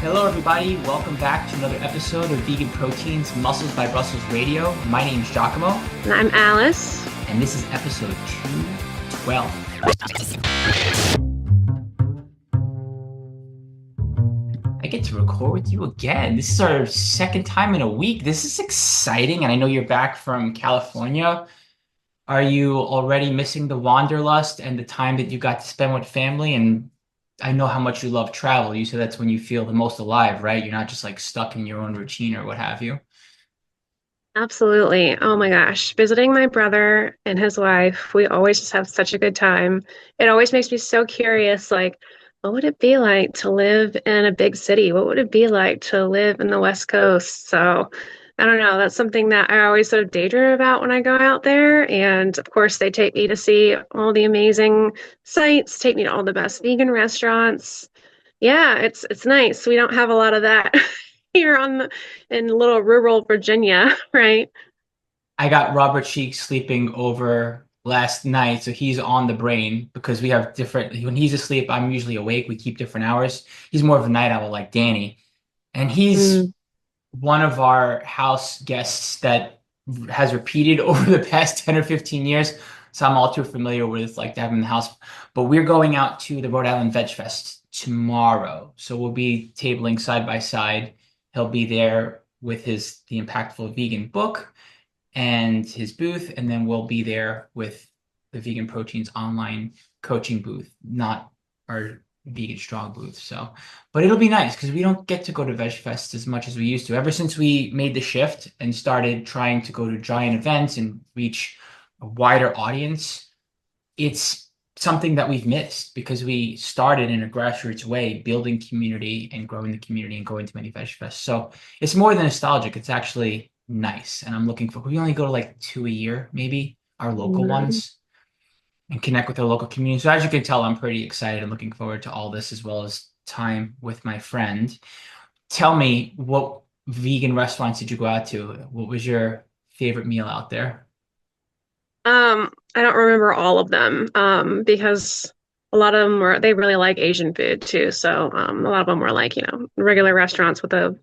Hello, everybody. Welcome back to another episode of Vegan Proteins Muscles by Brussels Radio. My name is 𝐿𝐵𝐿𝐿, And I'm Alice. and this is episode 212. I get to record with you again. This is our second time in a week. This is exciting, and I know you're back from California. Are you already missing the wanderlust and the time that you got to spend with family? And I know how much you love travel. You said that's when you feel the most alive, right? You're not just like stuck in your own routine or what have you. Absolutely. Oh my gosh. Visiting my brother and his wife, we always just have such a good time. It always makes me so curious, like, what would it be like to live in a big city? What would it be like to live in the West Coast? So I don't know. That's something that I always sort of daydream about when I go out there. And of course, they take me to see all the amazing sites, take me to all the best vegan restaurants. Yeah, it's nice. We don't have a lot of that here in little rural Virginia, right? I got Robert Cheek sleeping over last night, so he's on the brain because we have different. When he's asleep, I'm usually awake. We keep different hours. He's more of a night owl like Danny, and he's Mm. one of our house guests that has repeated over the past 10 or 15 years. So I'm all too familiar with like to have him in the house. But we're going out to the Rhode Island Veg Fest tomorrow. So we'll be tabling side by side. He'll be there with his The Impactful Vegan book and his booth, and then we'll be there with the Vegan Proteins online coaching booth, not our Vegan Strong booth. So, but it'll be nice because we don't get to go to Veg Fest as much as we used to. Ever since we made the shift and started trying to go to giant events and reach a wider audience, it's something that we've missed because we started in a grassroots way, building community and growing the community and going to many Veg Fests. So it's more than nostalgic. It's actually nice. And I'm looking for, we only go to like two a year, maybe our local Mm. ones and connect with our local community. So as you can tell, I'm pretty excited and looking forward to all this as well as time with my friend. Tell me, what vegan restaurants did you go out to? What was your favorite meal out there? I don't remember all of them, because a lot of them were, they really like Asian food too. So, a lot of them were like, regular restaurants with a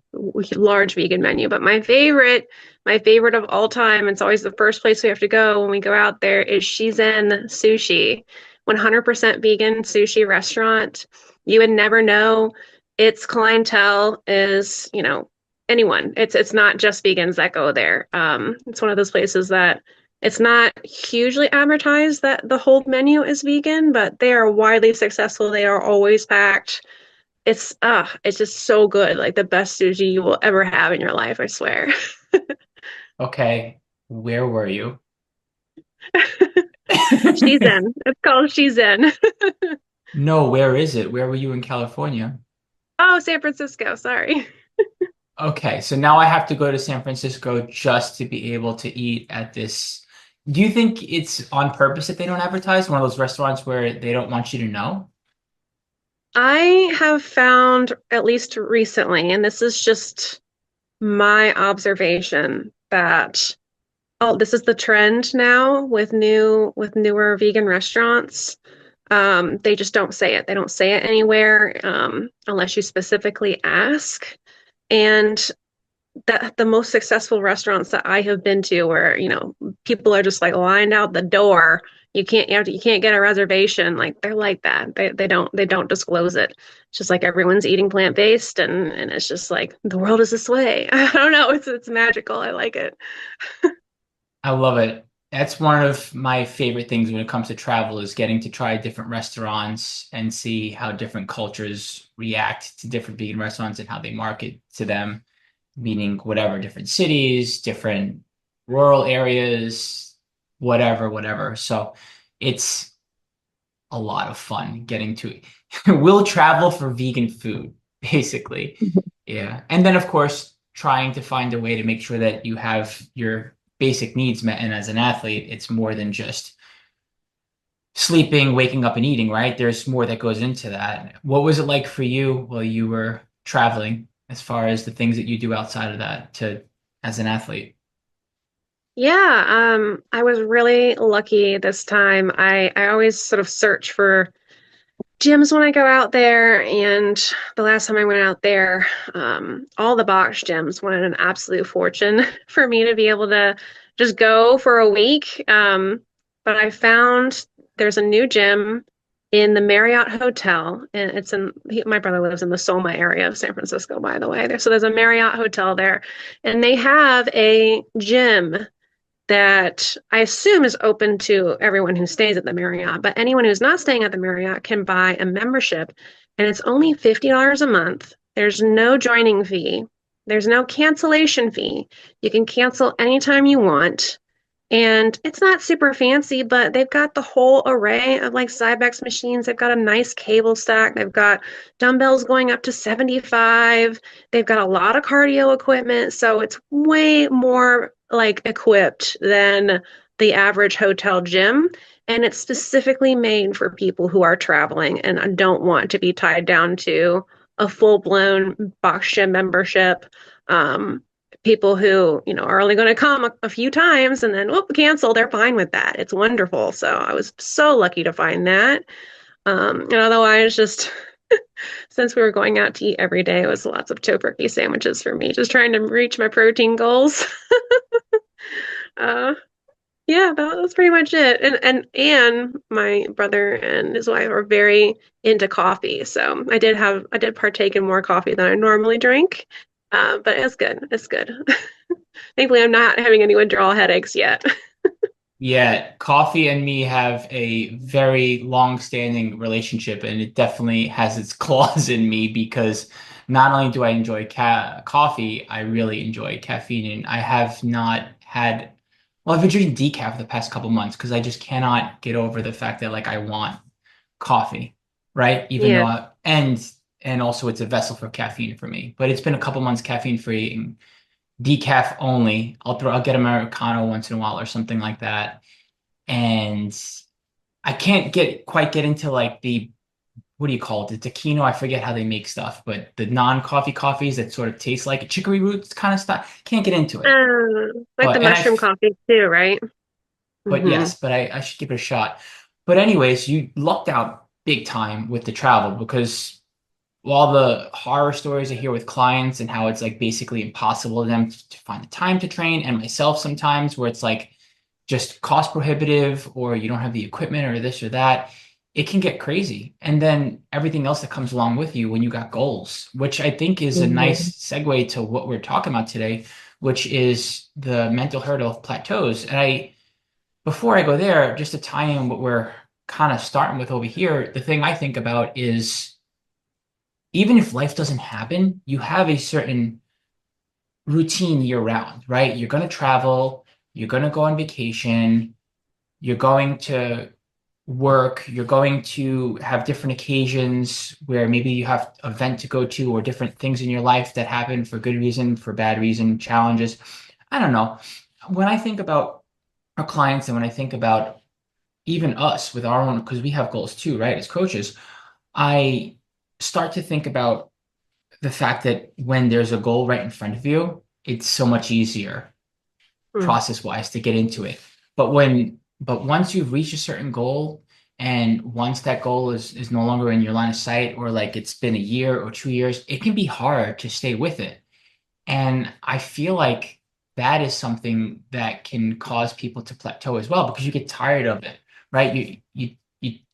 large vegan menu. But my favorite of all time, it's always the first place we have to go when we go out there is 𝐬𝐮𝐬𝐜 Sushi, 100% vegan sushi restaurant. You would never know its clientele is, anyone. It's not just vegans that go there. It's one of those places that it's not hugely advertised that the whole menu is vegan, but they are widely successful. They are always packed. It's just so good. Like the best sushi you will ever have in your life, I swear. Okay, where were you? 𝐬𝐮𝐬𝐜. It's called 𝐬𝐮𝐬𝐜. No, where is it? Where were you in California? Oh, San Francisco. Sorry. Okay, so now I have to go to San Francisco just to be able to eat at this. Do you think it's on purpose that they don't advertise? One of those restaurants where they don't want you to know? I have found, at least recently, and this is just my observation, that this is the trend now with newer vegan restaurants. They just don't say it. They don't say it anywhere, unless you specifically ask. And the most successful restaurants that I have been to where, people are just like lined out the door. You can't get a reservation. Like they're like that. They don't disclose it. It's just like everyone's eating plant-based and it's just like the world is this way. I don't know. It's magical. I like it. I love it. That's one of my favorite things when it comes to travel is getting to try different restaurants and see how different cultures react to different vegan restaurants and how they market to them, meaning whatever, different cities, different rural areas, whatever, whatever. So it's a lot of fun getting to we'll travel for vegan food, basically. Yeah. And then of course, trying to find a way to make sure that you have your basic needs met. And as an athlete, it's more than just sleeping, waking up, and eating, right? There's more that goes into that. What was it like for you while you were traveling, as far as the things that you do outside of that to as an athlete? Yeah, I was really lucky this time. I always sort of search for gyms when I go out there, and the last time I went out there, all the box gyms wanted an absolute fortune for me to be able to just go for a week. But I found there's a new gym in the Marriott Hotel, and my brother lives in the Soma area of San Francisco, by the way. So there's a Marriott Hotel there, and they have a gym that I assume is open to everyone who stays at the Marriott, but anyone who's not staying at the Marriott can buy a membership, and it's only $50 a month. There's no joining fee. There's no cancellation fee. You can cancel anytime you want. And it's not super fancy, but they've got the whole array of like Cybex machines. They've got a nice cable stack. They've got dumbbells going up to 75. They've got a lot of cardio equipment. So it's way more like equipped than the average hotel gym. And it's specifically made for people who are traveling and don't want to be tied down to a full-blown box gym membership. People who, are only going to come a few times and then whoop, cancel, they're fine with that. It's wonderful. So I was so lucky to find that. And otherwise, just since we were going out to eat every day, it was lots of tofurkey sandwiches for me, just trying to reach my protein goals. uh, yeah, that was pretty much it. And my brother and his wife are very into coffee, so I did partake in more coffee than I normally drink. But it's good. It's good. Thankfully, I'm not having any withdrawal headaches yet. Yeah, coffee and me have a very long-standing relationship, and it definitely has its claws in me because not only do I enjoy coffee, I really enjoy caffeine, and I have not had. Well, I've been drinking decaf for the past couple months because I just cannot get over the fact that like I want coffee, right? Even though Yeah. and also it's a vessel for caffeine for me. But it's been a couple months caffeine free and decaf only. I'll get Americano once in a while or something like that. And I can't quite get into like the what do you call it? The taquino. I forget how they make stuff, but the non-coffee coffees that sort of taste like chicory roots kind of stuff. Can't get into it. Like the But and I mushroom coffee too, right? but Hmm. yes, but I should give it a shot. But anyways, you lucked out big time with the travel because all the horror stories I hear with clients and how it's like basically impossible to them to find the time to train, and myself sometimes where it's like just cost prohibitive or you don't have the equipment or this or that, it can get crazy. And then everything else that comes along with you when you got goals, which I think is a Hmm. nice segue to what we're talking about today, which is the mental hurdle of plateaus. And before I go there, just to tie in what we're kind of starting with over here, the thing I think about is even if life doesn't happen, you have a certain routine year round, right? You're going to travel, you're going to go on vacation, you're going to work, you're going to have different occasions where maybe you have an event to go to or different things in your life that happen for good reason, for bad reason, challenges. I don't know. When I think about our clients and when I think about even us with our own, because we have goals too, right? As coaches, I start to think about the fact that when there's a goal right in front of you, it's so much easier process wise to get into it. But once you've reached a certain goal and once that goal is no longer in your line of sight or like it's been a year or 2 years, it can be hard to stay with it. And I feel like that is something that can cause people to plateau as well because you get tired of it, right?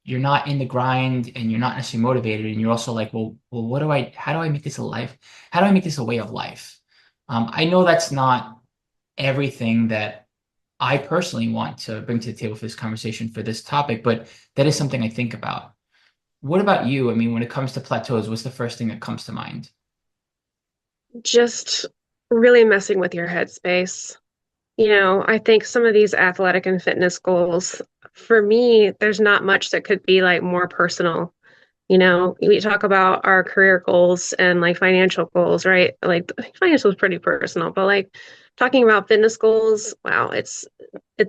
You're not in the grind and you're not necessarily motivated, and you're also like, well, how do I make this a life? How do I make this a way of life? I know that's not everything that I personally want to bring to the table for this conversation for this topic, but that is something I think about. What about you? I mean, when it comes to plateaus, what's the first thing that comes to mind? Just really messing with your headspace. I think some of these athletic and fitness goals, for me, there's not much that could be like more personal. We talk about our career goals and like financial goals, right? Like financial is pretty personal, but like talking about fitness goals, wow, it's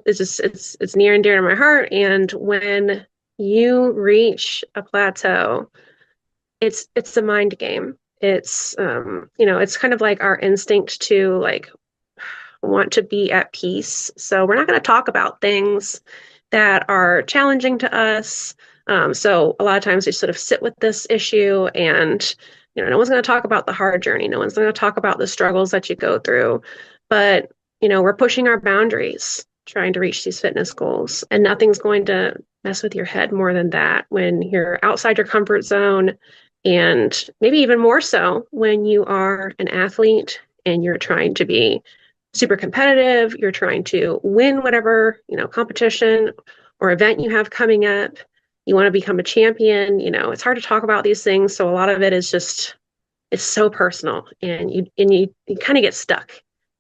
just it's near and dear to my heart. And when you reach a plateau, it's a mind game. It's kind of like our instinct to like want to be at peace. So we're not going to talk about things that are challenging to us. So a lot of times we sort of sit with this issue and no one's going to talk about the hard journey. No one's going to talk about the struggles that you go through. But, we're pushing our boundaries trying to reach these fitness goals. And nothing's going to mess with your head more than that when you're outside your comfort zone. And maybe even more so when you are an athlete and you're trying to be super competitive, you're trying to win whatever, competition or event you have coming up. You want to become a champion, it's hard to talk about these things. So a lot of it is just, it's so personal and you kind of get stuck.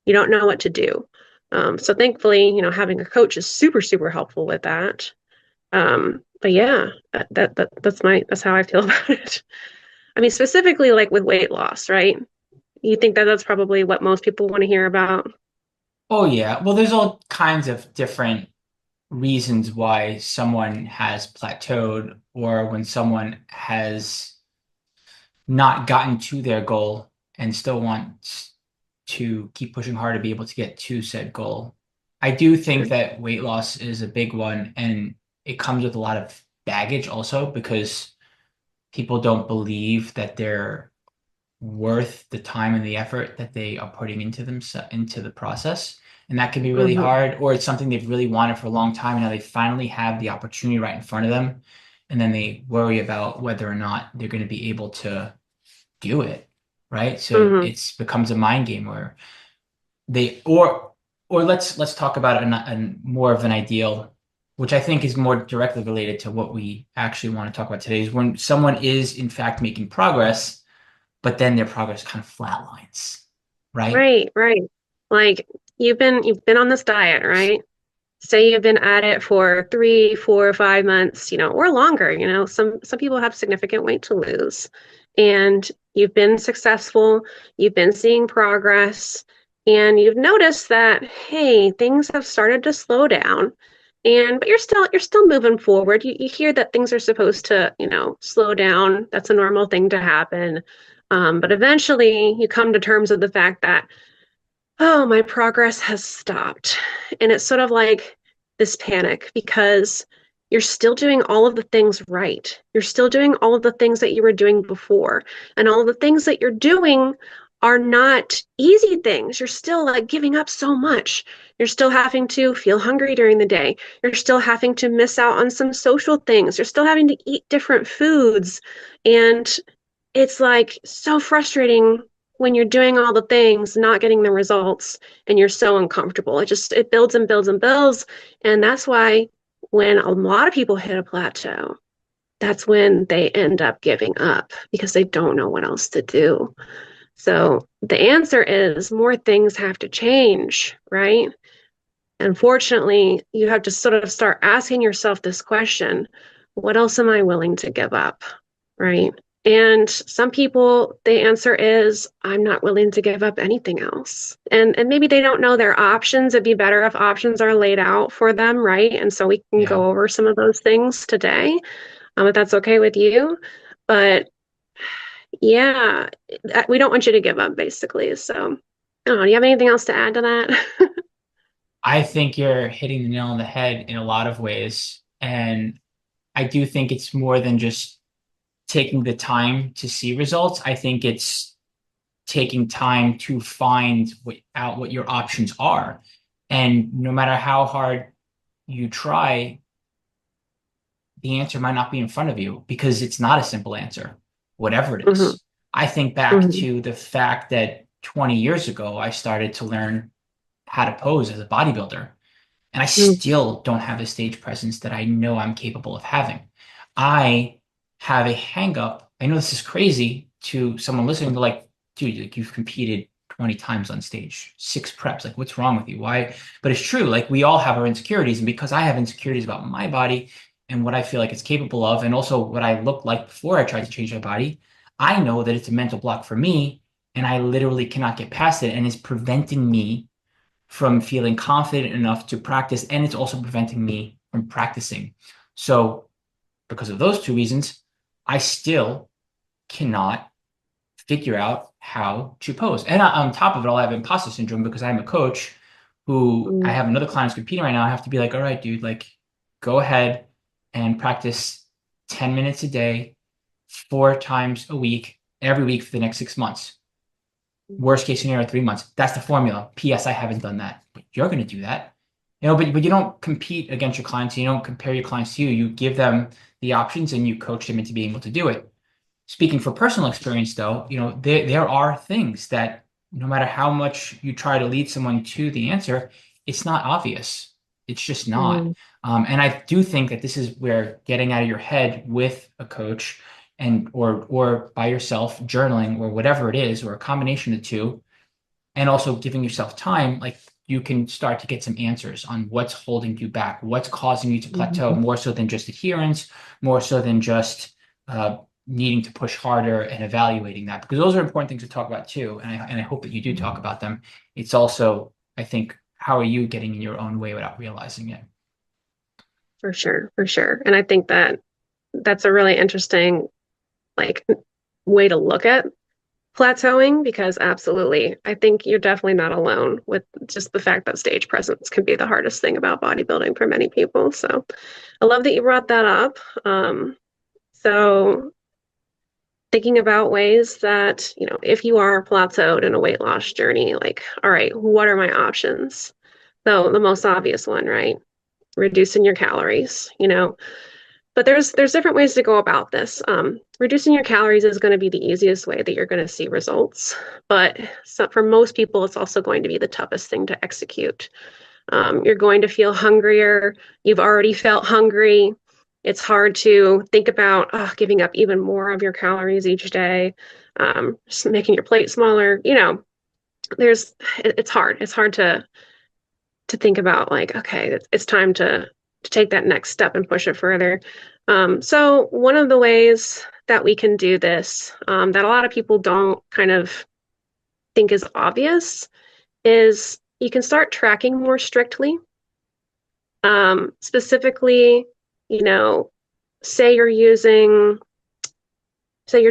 You don't know what to do. So thankfully, having a coach is super, super helpful with that. But yeah, that's how I feel about it. I mean, specifically like with weight loss, right? You think that that's probably what most people want to hear about? Oh yeah. Well, there's all kinds of different reasons why someone has plateaued or when someone has not gotten to their goal and still wants to keep pushing hard to be able to get to said goal. I do think that weight loss is a big one, and it comes with a lot of baggage also because people don't believe that they're worth the time and the effort that they are putting into into the process. And that can be really Mm-hmm. hard, or it's something they've really wanted for a long time, and now they finally have the opportunity right in front of them. And then they worry about whether or not they're going to be able to do it, right? So Mm-hmm. it's becomes a mind game where they or let's talk about a more of an ideal, which I think is more directly related to what we actually want to talk about today, is when someone is in fact making progress, but then their progress kind of flatlines, right? Right, right. Like you've been on this diet, right? Say you've been at it for 3, 4, 5 months, or longer. Some people have significant weight to lose, and you've been successful, you've been seeing progress, and you've noticed that, hey, things have started to slow down. And but you're still moving forward. You hear that things are supposed to, slow down. That's a normal thing to happen. But eventually you come to terms with the fact that, oh, my progress has stopped. And it's sort of like this panic because you're still doing all of the things right. You're still doing all of the things that you were doing before. And all of the things that you're doing are not easy things. You're still like giving up so much. You're still having to feel hungry during the day. You're still having to miss out on some social things. You're still having to eat different foods. And it's like so frustrating when you're doing all the things, not getting the results, and you're so uncomfortable. It builds and builds and builds. And that's why when a lot of people hit a plateau, that's when they end up giving up because they don't know what else to do. So the answer is more things have to change, right? Unfortunately, you have to sort of start asking yourself this question: what else am I willing to give up? Right. And some people, the answer is, I'm not willing to give up anything else. And maybe they don't know their options. It'd be better if options are laid out for them, right? And so we can Yeah. go over some of those things today, if that's okay with you. But yeah, we don't want you to give up, basically. So, I don't know, do you have anything else to add to that? I think you're hitting the nail on the head in a lot of ways. And I do think it's more than just taking the time to see results. I think it's taking time to find out what your options are. And no matter how hard you try, the answer might not be in front of you because it's not a simple answer, whatever it Hmm. is. I think back Hmm. to the fact that 20 years ago, I started to learn how to pose as a bodybuilder, and I still don't have the stage presence that I know I'm capable of having. I have a hang up. I know this is crazy to someone listening, to like, dude, like you've competed 20 times on stage, 6 preps. Like, what's wrong with you? Why? But it's true. Like, we all have our insecurities. And because I have insecurities about my body and what I feel like it's capable of, and also what I looked like before I tried to change my body, I know that it's a mental block for me. And I literally cannot get past it. And it's preventing me from feeling confident enough to practice. And it's also preventing me from practicing. So, because of those two reasons, I still cannot figure out how to pose. And on top of it all, I have imposter syndrome because I'm a coach who I Hmm. have another client who's competing right now. I have to be like, all right, dude, like go ahead and practice 10 minutes a day, 4 times a week, every week for the next 6 months. Worst case scenario, 3 months. That's the formula. P.S. I haven't done that, but you're going to do that. But you don't compete against your clients. You don't compare your clients to you. You give them the options and you coach them into being able to do it. Speaking for personal experience, though, there are things that no matter how much you try to lead someone to the answer, it's not obvious. It's just not. Mm. And I do think that this is where getting out of your head with a coach and or by yourself journaling or whatever it is, or a combination of the two, and also giving yourself time, like you can start to get some answers on what's holding you back, what's causing you to plateau, more so than just adherence, more so than just needing to push harder and evaluating that, because those are important things to talk about too. And I hope that you do talk about them. It's also, I think, how are you getting in your own way without realizing it? For sure, for sure. And I think that that's a really interesting like way to look at plateauing, because absolutely, I think you're definitely not alone with just the fact that stage presence can be the hardest thing about bodybuilding for many people. So I love that you brought that up. So thinking about ways that, if you are plateaued in a weight loss journey, like, all right, what are my options? So the most obvious one, right? Reducing your calories, but there's different ways to go about this. Reducing your calories is going to be the easiest way that you're going to see results, but for most people, it's also going to be the toughest thing to execute. You're going to feel hungrier. You've already felt hungry. It's hard to think about giving up even more of your calories each day, just making your plate smaller. It's hard. It's hard to think about, like, okay, it's time to take that next step and push it further. So one of the ways that we can do this, that a lot of people don't kind of think is obvious, is you can start tracking more strictly. Specifically, say you're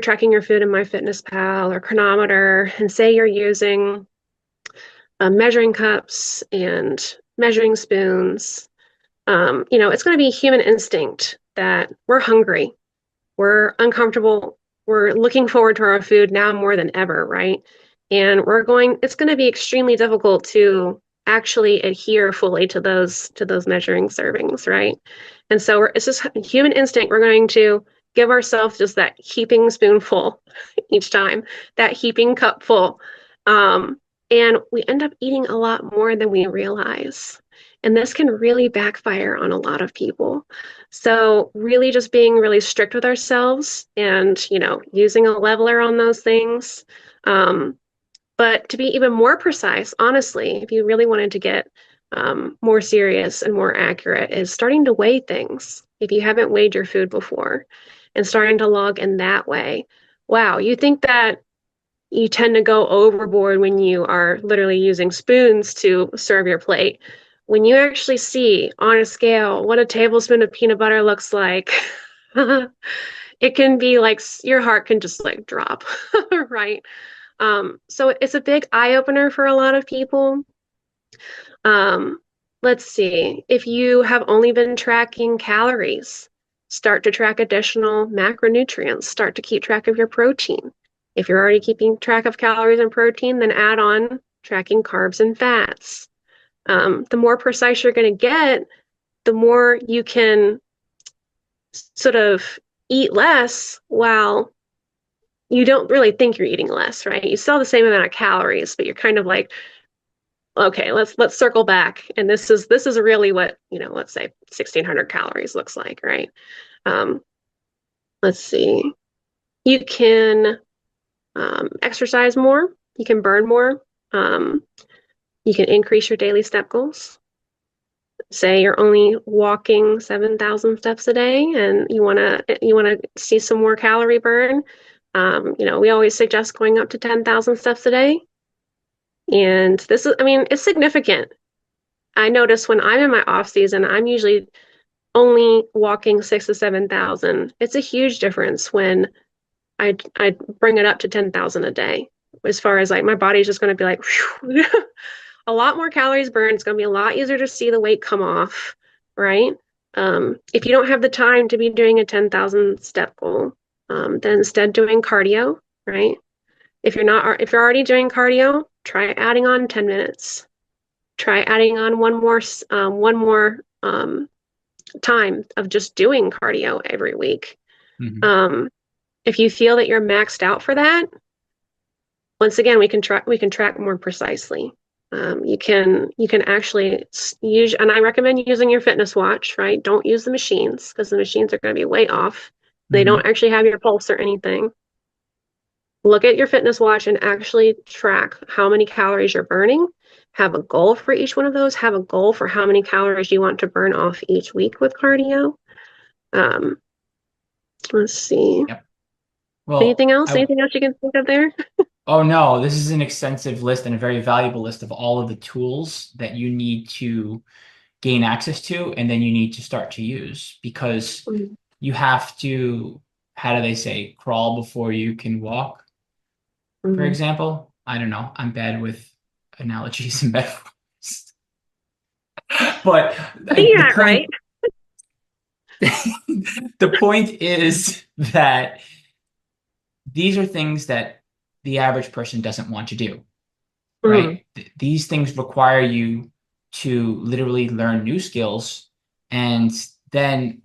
tracking your food in MyFitnessPal or Chronometer, and say you're using measuring cups and measuring spoons. It's going to be human instinct that we're hungry, we're uncomfortable, we're looking forward to our food now more than ever, right? And it's going to be extremely difficult to actually adhere fully to those measuring servings, right? And so it's just human instinct. We're going to give ourselves just that heaping spoonful each time, that heaping cup full. And we end up eating a lot more than we realize. And this can really backfire on a lot of people. So really just being really strict with ourselves and, using a leveler on those things. But to be even more precise, honestly, if you really wanted to get more serious and more accurate, is starting to weigh things. If you haven't weighed your food before, and starting to log in that way. Wow, you think that you tend to go overboard when you are literally using spoons to serve your plate. When you actually see on a scale what a tablespoon of peanut butter looks like, it can be like your heart can just like drop, right? So it's a big eye opener for a lot of people. Let's see, if you have only been tracking calories, start to track additional macronutrients, start to keep track of your protein. If you're already keeping track of calories and protein, then add on tracking carbs and fats. The more precise you're going to get, the more you can sort of eat less while you don't really think you're eating less, right? You still have the same amount of calories, but you're kind of like, okay, let's circle back. And this is really what, let's say 1,600 calories looks like, right? Let's see. You can exercise more. You can burn more. You can increase your daily step goals. Say you're only walking 7,000 steps a day, and you wanna see some more calorie burn. We always suggest going up to 10,000 steps a day. And this is, it's significant. I notice when I'm in my off season, I'm usually only walking 6,000 to 7,000. It's a huge difference when I bring it up to 10,000 a day. As far as like my body's just going to be like, a lot more calories burned. It's going to be a lot easier to see the weight come off, right? If you don't have the time to be doing a 10,000 step goal, then instead doing cardio, right? If you're already doing cardio, try adding on 10 minutes. Try adding on one more time of just doing cardio every week. Mhm. Um, if you feel that you're maxed out for that, once again, we can track more precisely. You can actually use, and I recommend using your fitness watch, right? Don't use the machines because the machines are going to be way off. They Mhm. don't actually have your pulse or anything. Look at your fitness watch and actually track how many calories you're burning. Have a goal for each one of those. Have a goal for how many calories you want to burn off each week with cardio. Um, let's see. Yep. Well, Anything else? Anything else you can think of there? oh no, this is an extensive list and a very valuable list of all of the tools that you need to gain access to, and then you need to start to use because Mhm. you have to, how do they say, crawl before you can walk, for Mhm. example. I don't know. I'm bad with analogies and metaphors. But I think you're the not right. point the point is that these are things that the average person doesn't want to do, Mhm. right? These things require you to literally learn new skills. And then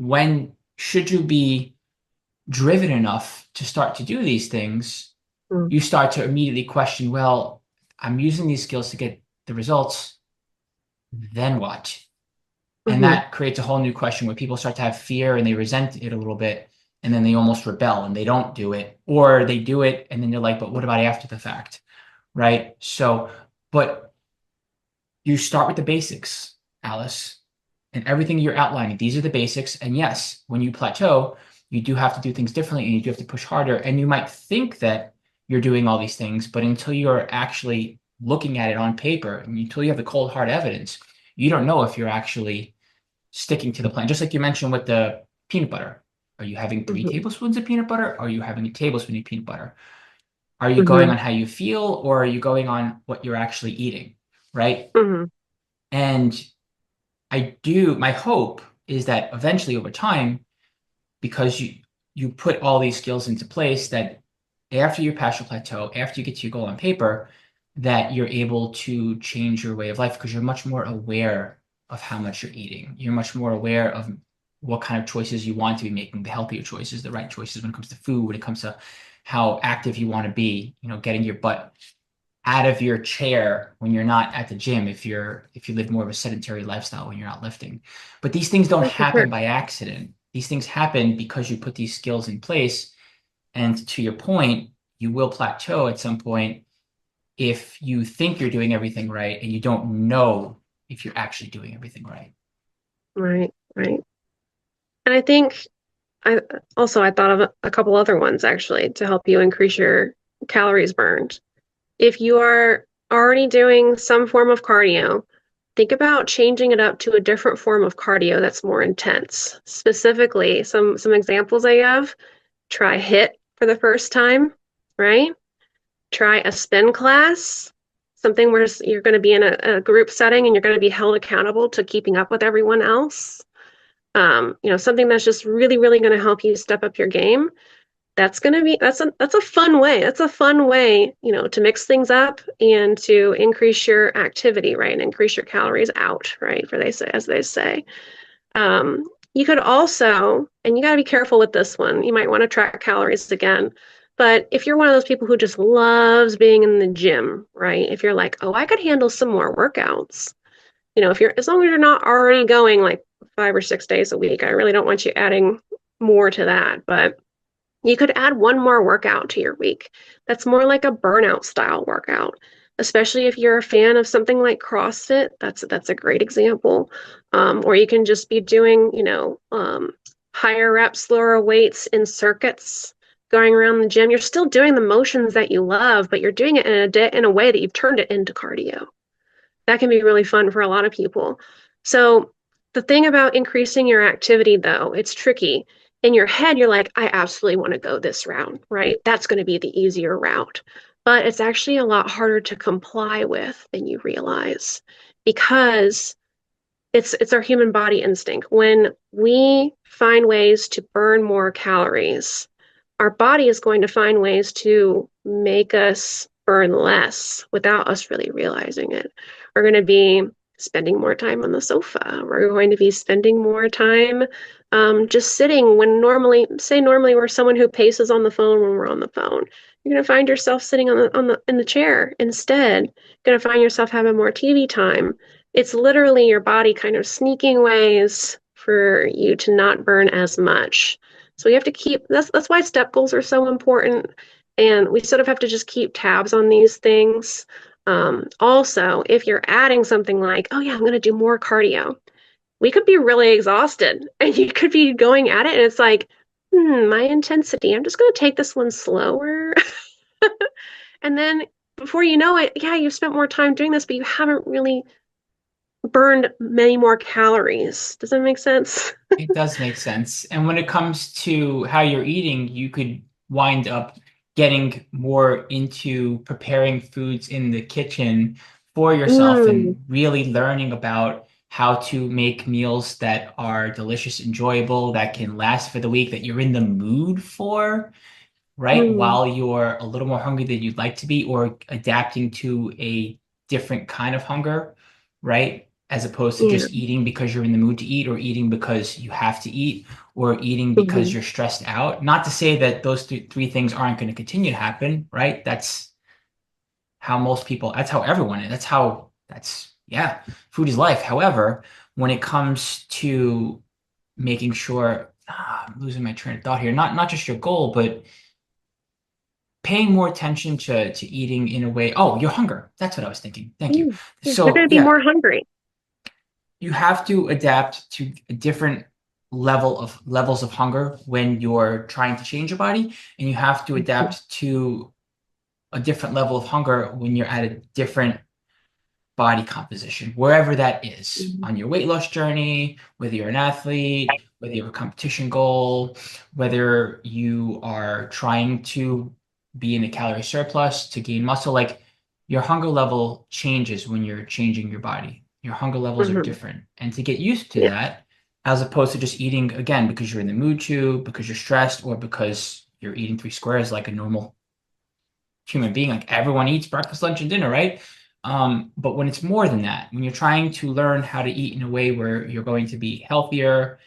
should you be driven enough to start to do these things, Mhm. you start to immediately question, well, I'm using these skills to get the results, then what? And Mhm. that creates a whole new question where people start to have fear and they resent it a little bit, and then they almost rebel and they don't do it, or they do it and then they're like, but what about after the fact? Right? So, but you start with the basics, Alice, and everything you're outlining. These are the basics. And yes, when you plateau, you do have to do things differently and you do have to push harder. And you might think that you're doing all these things, but until you're actually looking at it on paper and until you have the cold hard evidence, you don't know if you're actually sticking to the plan. Just like you mentioned with the peanut butter. Are you having three Mhm. tablespoons of peanut butter? Are you having a tablespoon of peanut butter? Are you going Mhm. on how you feel or are you going on what you're actually eating? Right. Mhm. And my hope is that eventually over time, because you put all these skills into place, that after you pass your plateau, after you get to your goal on paper, that you're able to change your way of life because you're much more aware of how much you're eating. You're much more aware of what kind of choices you want to be making, the healthier choices, the right choices when it comes to food, when it comes to how active you want to be, getting your butt out of your chair when you're not at the gym if you live more of a sedentary lifestyle when you're not lifting. But these things don't Oh, for sure. happen by accident. These things happen because you put these skills in place. And to your point, you will plateau at some point if you think you're doing everything right and you don't know if you're actually doing everything right. Right. Right. And I think I I thought of a couple other ones actually to help you increase your calories burned. If you are already doing some form of cardio, think about changing it up to a different form of cardio that's more intense. Specifically, some examples I have, try HIIT for the first time, right? Try a spin class, something where you're going to be in a group setting and you're going to be held accountable to keeping up with everyone else. Something that's just really, really going to help you step up your game. That's a fun way. That's a fun way, to mix things up and to increase your activity, right? And increase your calories out, right? For they say, as they say. You could also, and you got to be careful with this one. You might want to track calories again. But if you're one of those people who just loves being in the gym, right? If you're like, oh, I could handle some more workouts, if you're, as long as you're not already going like 5 or 6 days a week, I really don't want you adding more to that. But you could add one more workout to your week. That's more like a burnout style workout, especially if you're a fan of something like CrossFit. That's a great example. Or you can just be doing, higher reps, lower weights in circuits, going around the gym. You're still doing the motions that you love, but you're doing it in a way that you've turned it into cardio. That can be really fun for a lot of people. So the thing about increasing your activity, though, it's tricky. In your head, you're like, I absolutely want to go this route, right? That's going to be the easier route. But it's actually a lot harder to comply with than you realize because It's our human body instinct. When we find ways to burn more calories, our body is going to find ways to make us burn less without us really realizing it. We're going to be spending more time on the sofa. We're going to be spending more time just sitting when normally we're someone who paces on the phone when we're on the phone. You're going to find yourself sitting in the chair instead. You're going to find yourself having more TV time. It's literally your body kind of sneaking ways for you to not burn as much. So we have to keep that's why step goals are so important. And we sort of have to just keep tabs on these things. Also, if you're adding something like, oh yeah, I'm going to do more cardio, we could be really exhausted and you could be going at it and it's like, my intensity, I'm just going to take this one slower. And then before you know it, yeah, you've spent more time doing this, but you haven't really burned many more calories. Does that make sense? It does make sense. And when it comes to how you're eating, you could wind up getting more into preparing foods in the kitchen for yourself Mm, and really learning about how to make meals that are delicious, enjoyable, that can last for the week, that you're in the mood for, right? mm, While you're a little more hungry than you'd like to be, or adapting to a different kind of hunger, right? As opposed to yeah. just eating because you're in the mood to eat, or eating because you have to eat, or eating because Mhm, you're stressed out. Not to say that those three things aren't going to continue to happen, right? That's how most people, that's how everyone is. Yeah, food is life. However, when it comes to making sure, I'm losing my train of thought here, not just your goal, but paying more attention to eating in a way. Oh, your hunger. That's what I was thinking. Thank you. yeah, you're So going to be yeah, more hungry. you have to adapt to a different levels of hunger when you're trying to change your body, and you have to adapt to a different level of hunger when you're at a different body composition, wherever that is Mhm, on your weight loss journey, whether you're an athlete, whether you have a competition goal, whether you are trying to be in a calorie surplus to gain muscle, like your hunger level changes when you're changing your body. Your hunger levels are mhm. different. And to get used to Yeah, that, as opposed to just eating again because you're in the mood to, because you're stressed, or because you're eating three squares like a normal human being. Like everyone eats breakfast, lunch, and dinner, right? But when it's more than that, when you're trying to learn how to eat in a way where you're going to be healthier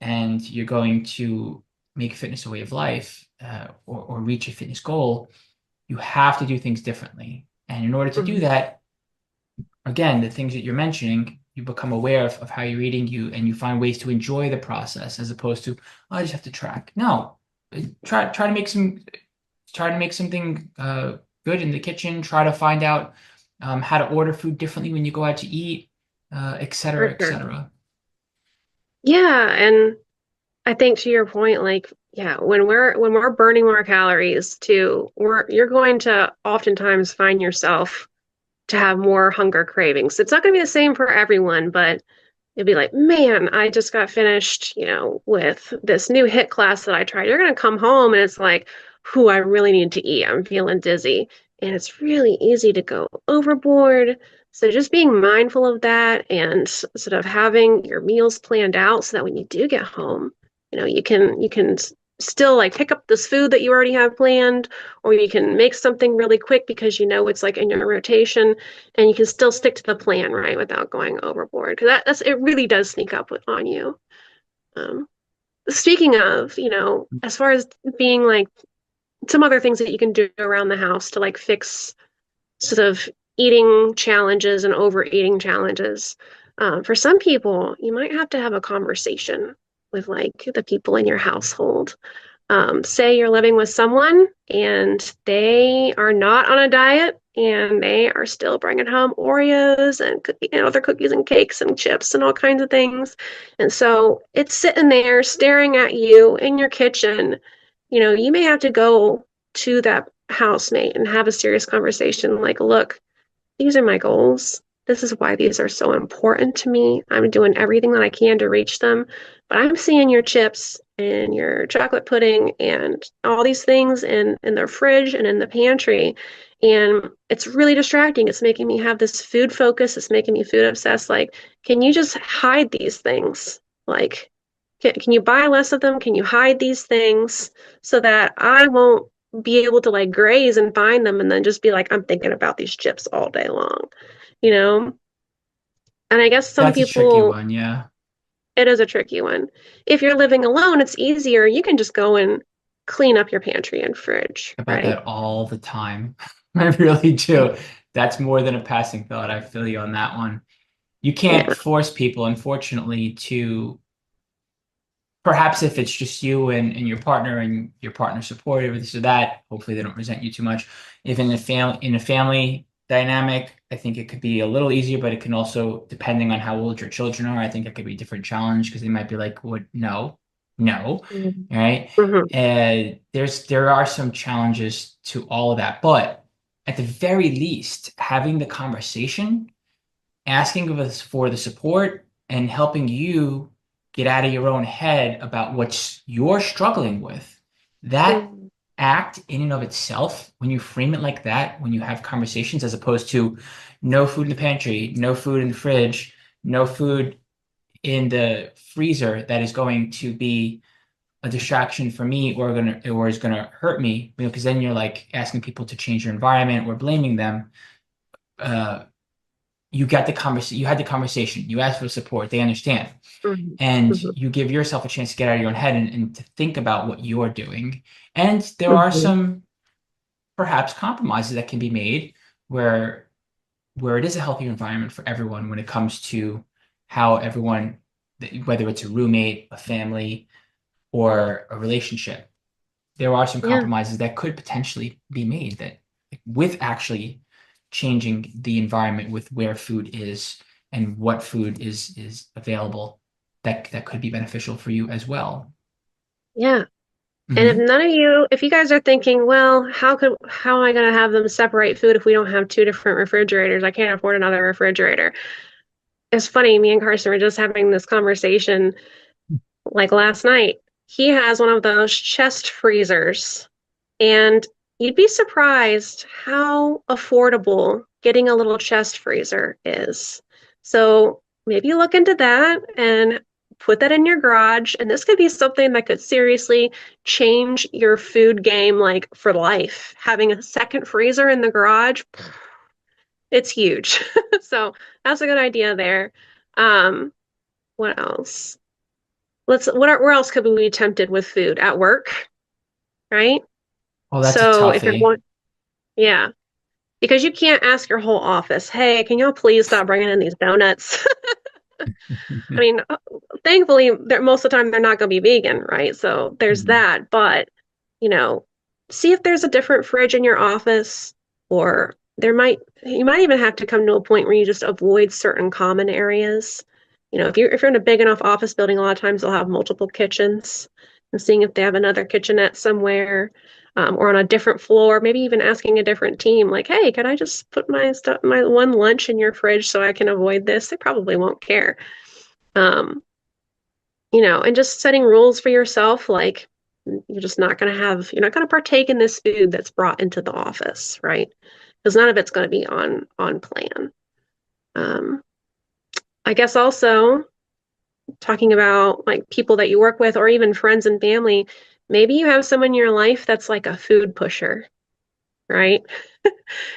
and you're going to make fitness a way of life, or reach a fitness goal, you have to do things differently. And in order to do mhm. that, again, the things that you're mentioning, you become aware of how you're eating, and you find ways to enjoy the process as opposed to, oh, I just have to track. No, try to make something good in the kitchen. Try to find out how to order food differently when you go out to eat, et For cetera, et sure. cetera. Yeah, and I think to your point, like, yeah, when we're burning more calories too, you're going to oftentimes find yourself to have more hunger cravings. It's not going to be the same for everyone, but it'd be like, man, I just got finished, with this new hit class that I tried. You're going to come home and it's like, who I really need to eat. I'm feeling dizzy. And it's really easy to go overboard. So just being mindful of that and sort of having your meals planned out so that when you do get home, you can still like pick up this food that you already have planned, or you can make something really quick because it's like in your rotation, and you can still stick to the plan, right, without going overboard. Because that's it really does sneak up on you. Um, Speaking of, as far as being like some other things that you can do around the house to like fix sort of eating challenges and overeating challenges. For some people, you might have to have a conversation with like the people in your household. Say you're living with someone and they are not on a diet and they are still bringing home Oreos and other cookies and cakes and chips and all kinds of things. And so it's sitting there staring at you in your kitchen. You may have to go to that housemate and have a serious conversation like, look, these are my goals. This is why these are so important to me. I'm doing everything that I can to reach them. But I'm seeing your chips and your chocolate pudding and all these things in the fridge and in the pantry. And it's really distracting. It's making me have this food focus. It's making me food obsessed. Like, can you just hide these things? Like, can you buy less of them? Can you hide these things so that I won't be able to like graze and find them and then just be like, I'm thinking about these chips all day long, you know? And I guess some That's a tricky people, one, yeah. it is a tricky one. If you're living alone, it's easier. You can just go and clean up your pantry and fridge, About right? that all the time. I really do. That's more than a passing thought. I feel you on that one. You can't Yeah. force people, unfortunately, to perhaps if it's just you and your partner supportive or this or that, hopefully they don't resent you too much. If in a family dynamic, I think it could be a little easier, but it can also, depending on how old your children are, I think it could be a different challenge because they might be like, "What? No, no," right? Mm-hmm. And there are some challenges to all of that, but at the very least, having the conversation, asking of us for the support, and helping you get out of your own head about what you're struggling with. That Mm-hmm. act in and of itself, when you frame it like that, when you have conversations, as opposed to no food in the pantry, no food in the fridge, no food in the freezer that is going to be a distraction for me or is gonna hurt me, because then you're like asking people to change your environment or blaming them. Uh, you had the conversation, you asked for support, they understand, and Mm-hmm. you give yourself a chance to get out of your own head and to think about what you're doing. And there are Mm-hmm. some perhaps compromises that can be made where it is a healthier environment for everyone when it comes to how everyone, whether it's a roommate, a family, or a relationship, there are some Yeah. compromises that could potentially be made that with actually changing the environment with where food is and what food is available, that could be beneficial for you as well. Yeah. And Hmm. if you guys are thinking, well, how am I going to have them separate food if we don't have two different refrigerators? I can't afford another refrigerator. It's funny, me and Carson were just having this conversation like last night. He has one of those chest freezers, and you'd be surprised how affordable getting a little chest freezer is. So maybe look into that and put that in your garage. And this could be something that could seriously change your food game like for life. Having a second freezer in the garage, it's huge. So that's a good idea there. Um, what else? Where else could we be tempted with food? At work, right? Well, that's a So if you're toughie. going, yeah, because you can't ask your whole office, hey, can y'all please stop bringing in these donuts? I mean, thankfully, most of the time they're not going to be vegan, right? So there's Mhm. that. But, you know, see if there's a different fridge in your office, or you might even have to come to a point where you just avoid certain common areas. If you're in a big enough office building, a lot of times they'll have multiple kitchens, and seeing if they have another kitchenette somewhere, or on a different floor, maybe even asking a different team, like, hey, can I just put my one lunch in your fridge so I can avoid this? They probably won't care. Um, and just setting rules for yourself, like you're not going to partake in this food that's brought into the office, right? Because none of it's going to be on plan. Um, I guess also talking about like people that you work with or even friends and family, maybe you have someone in your life that's like a food pusher, right?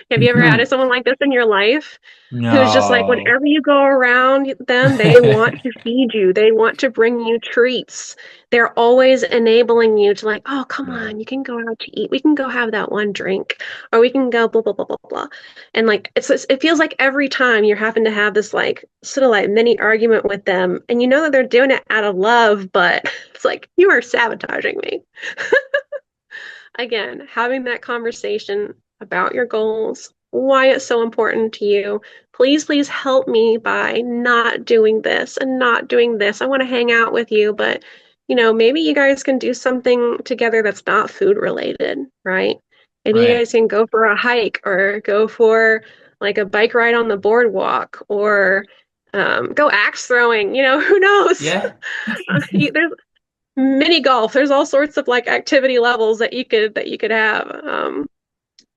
Have you ever had someone like this in your life who's just like, No. whenever you go around them, they want to feed you, they want to bring you treats. They're always enabling you to, like, oh, come Yeah. on, you can go out to eat. We can go have that one drink, or we can go blah, blah, blah, blah, blah. And like, it feels like every time you're having to have this like sort of like mini argument with them, and you know that they're doing it out of love, but it's like, you are sabotaging me. Again, having that conversation about your goals, why it's so important to you. Please help me by not doing this and not doing this. I want to hang out with you, but maybe you guys can do something together that's not food related, right? Maybe you Right. guys can go for a hike or go for like a bike ride on the boardwalk or go axe throwing, who knows? Yeah. There's mini golf. There's all sorts of like activity levels that you could have.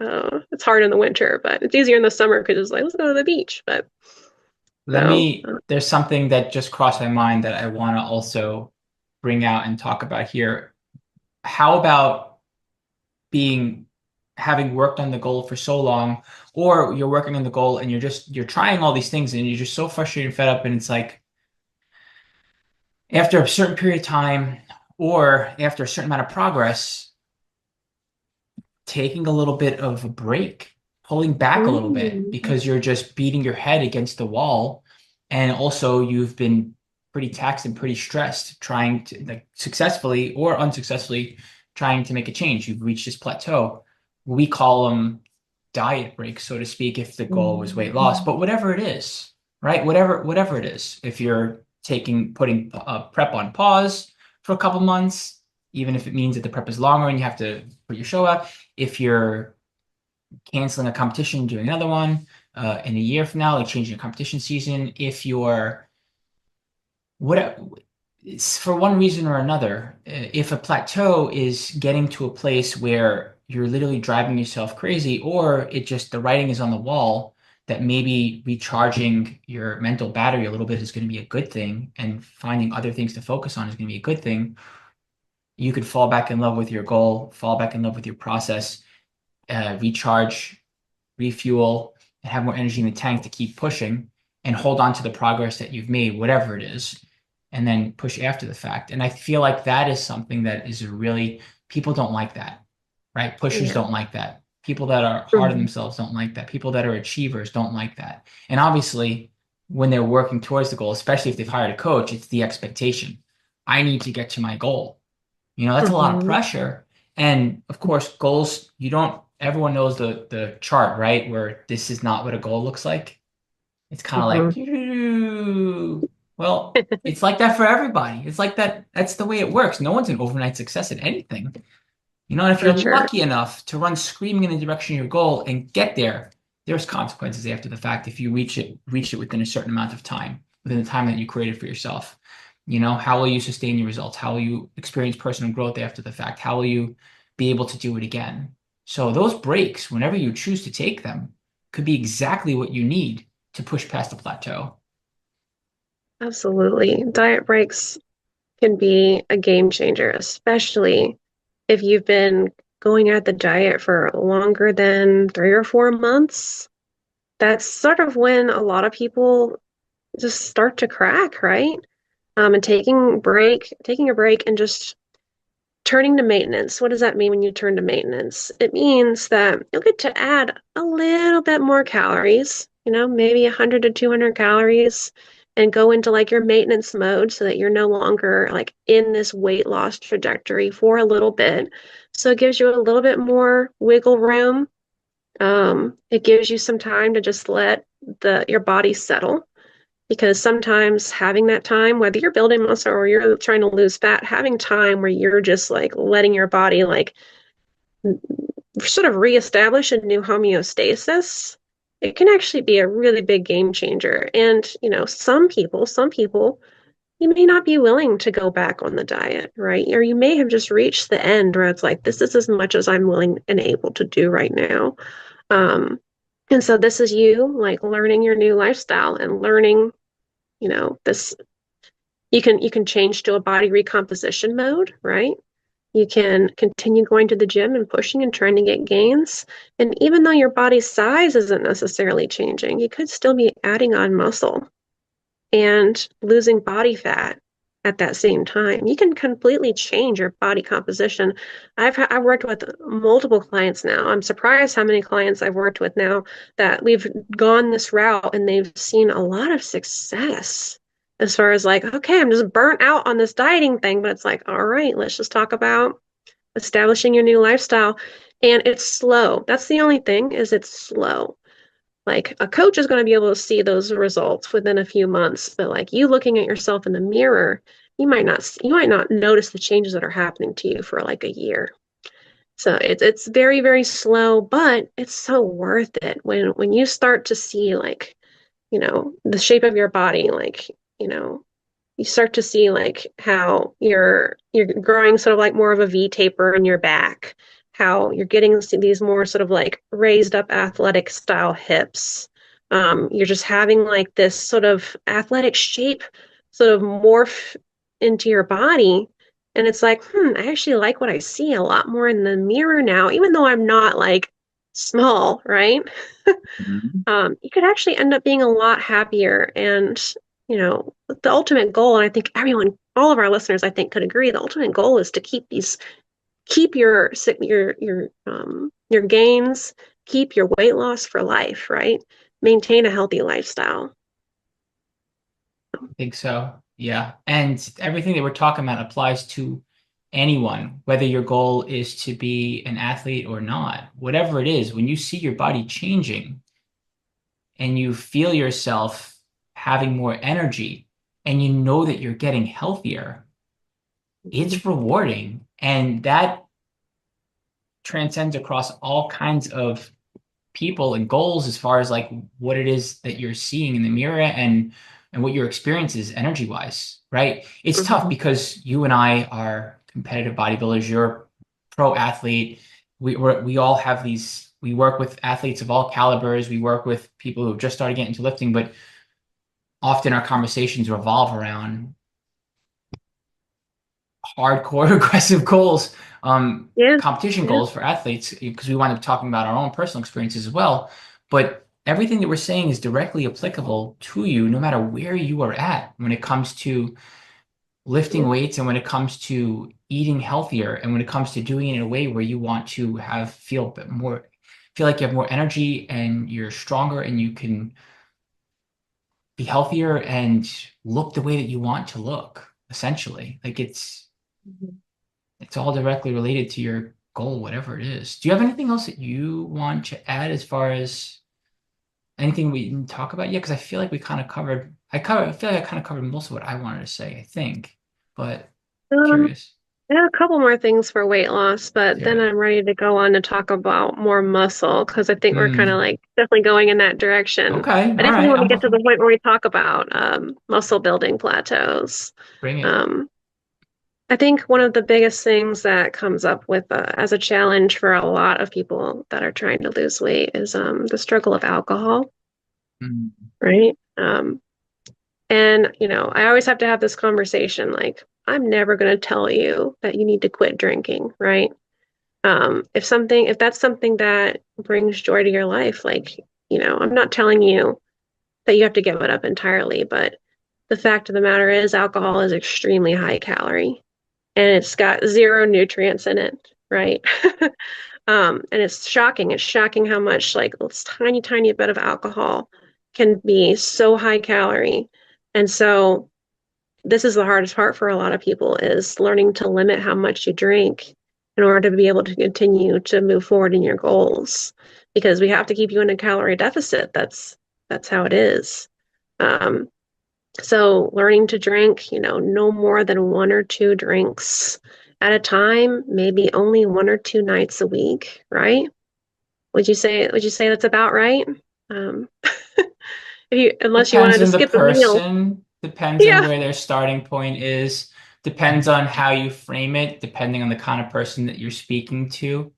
It's hard in the winter, but it's easier in the summer because it's like, let's go to the beach. But so There's something that just crossed my mind that I want to also bring out and talk about here. How about being having worked on the goal for so long, or you're working on the goal and you're trying all these things and you're just so frustrated and fed up, and it's like after a certain period of time or after a certain amount of progress, taking a little bit of a break, pulling back a little bit mm, because you're just beating your head against the wall. And also you've been pretty taxed and pretty stressed trying to like successfully or unsuccessfully trying to make a change. You've reached this plateau. We call them diet breaks, so to speak, if the goal was weight loss, but whatever it is, right? Whatever it is, if you're putting prep on pause for a couple months, even if it means that the prep is longer and you have to put your show out, if you're canceling a competition, doing another one in a year from now, like changing a competition season, if you're what for one reason or another, if a plateau is getting to a place where you're literally driving yourself crazy, or it just the writing is on the wall that maybe recharging your mental battery a little bit is going to be a good thing, and finding other things to focus on is going to be a good thing, you could fall back in love with your goal, fall back in love with your process, recharge, refuel, and have more energy in the tank to keep pushing and hold on to the progress that you've made, whatever it is, and then push after the fact. And I feel like that is something that is really, people don't like that, right? Pushers yeah. don't like that. People that are hard on Mhm. themselves don't like that. People that are achievers don't like that. And obviously, when they're working towards the goal, especially if they've hired a coach, it's the expectation. I need to get to my goal. That's a lot of Mhm. pressure. And of course, goals, everyone knows the chart, right? Where this is not what a goal looks like. It's kind of like, Mhm. doo-doo-doo. Well, it's like that for everybody. It's like that. That's the way it works. No one's an overnight success at anything. And if For you're sure. lucky enough to run screaming in the direction of your goal and get there, there's consequences after the fact if you reach it within a certain amount of time, within the time that you created for yourself. How will you sustain your results? How will you experience personal growth after the fact? How will you be able to do it again? So those breaks, whenever you choose to take them, could be exactly what you need to push past the plateau. Absolutely. Diet breaks can be a game changer, especially if you've been going at the diet for longer than 3 or 4 months. That's sort of when a lot of people just start to crack, right? And taking a break and just turning to maintenance. What does that mean when you turn to maintenance? It means that you'll get to add a little bit more calories, maybe 100 to 200 calories, and go into like your maintenance mode so that you're no longer like in this weight loss trajectory for a little bit. So it gives you a little bit more wiggle room. It gives you some time to just let your body settle because sometimes having that time, whether you're building muscle or you're trying to lose fat, having time where you're just like letting your body like sort of reestablish a new homeostasis, it can actually be a really big game changer. And, some people, you may not be willing to go back on the diet, right? Or you may have just reached the end where it's like, this is as much as I'm willing and able to do right now. Um, and so this is you like learning your new lifestyle and learning this you can change to a body recomposition mode, right? You can continue going to the gym and pushing and trying to get gains. And even though your body size isn't necessarily changing, you could still be adding on muscle and losing body fat at that same time. You can completely change your body composition. I've worked with multiple clients now. I'm surprised how many clients I've worked with now that we've gone this route and they've seen a lot of success as far as like, okay, I'm just burnt out on this dieting thing, but it's like, all right, let's just talk about establishing your new lifestyle. And it's slow. That's the only thing is it's slow. Like a coach is going to be able to see those results within a few months, but like you looking at yourself in the mirror, you might not notice the changes that are happening to you for like a year. So it's very, very slow, but it's so worth it when you start to see like, the shape of your body, like, you know, you start to see like how you're growing sort of like more of a V taper in your back, how you're getting these more sort of like raised up athletic style hips. You're just having like this sort of athletic shape sort of morph into your body. And it's like, I actually like what I see a lot more in the mirror now, even though I'm not like small, right? Mhm. You could actually end up being a lot happier. And, the ultimate goal, and I think all of our listeners, I think, could agree, the ultimate goal is to keep your gains, keep your weight loss for life, right? Maintain a healthy lifestyle. I think so. Yeah. And everything that we're talking about applies to anyone, whether your goal is to be an athlete or not, whatever it is, when you see your body changing and you feel yourself having more energy and you know that you're getting healthier, it's rewarding. And that transcends across all kinds of people and goals as far as like what it is that you're seeing in the mirror and what your experience is energy wise, right? It's tough Mhm. because you and I are competitive bodybuilders. You're a pro athlete. We all have these. We work with athletes of all calibers. We work with people who have just started getting into lifting, but often our conversations revolve around hardcore aggressive goals, Yeah, competition yeah. goals for athletes, because we wind up talking about our own personal experiences as well. But everything that we're saying is directly applicable to you, no matter where you are at when it comes to lifting weights and when it comes to eating healthier and when it comes to doing it in a way where you want to feel like you have more energy and you're stronger and you can be healthier and look the way that you want to look, essentially. Like it's all directly related to your goal, whatever it is. Do you have anything else that you want to add as far as anything we didn't talk about yet? Because I feel like we kind of covered, I feel like I kind of covered most of what I wanted to say, I think, but Um, curious. Yeah, a couple more things for weight loss, Let's but hear then it. I'm ready to go on to talk about more muscle because I think we're kind of Hmm. like definitely going in that direction. Okay. I All definitely right. want to I'm get to the buckling. point where we talk about muscle building plateaus. Bring it. Um, I think one of the biggest things that comes up with as a challenge for a lot of people that are trying to lose weight is the struggle of alcohol, Mm. right? And, I always have to have this conversation like, I'm never going to tell you that you need to quit drinking, right? If that's something that brings joy to your life, like, I'm not telling you that you have to give it up entirely, but the fact of the matter is alcohol is extremely high calorie and it's got zero nutrients in it, right? And it's shocking. It's shocking how much like this tiny, tiny bit of alcohol can be so high calorie. And so this is the hardest part for a lot of people is learning to limit how much you drink in order to be able to continue to move forward in your goals because we have to keep you in a calorie deficit. That's how it is. Um, so learning to drink, no more than one or two drinks at a time, maybe only one or two nights a week, right? Would you say that's about right? Um, unless you wanted Depends to on the skip a meal. person, depends on Yeah. where their starting point is, depends on how you frame it, depending on the kind of person that you're speaking to.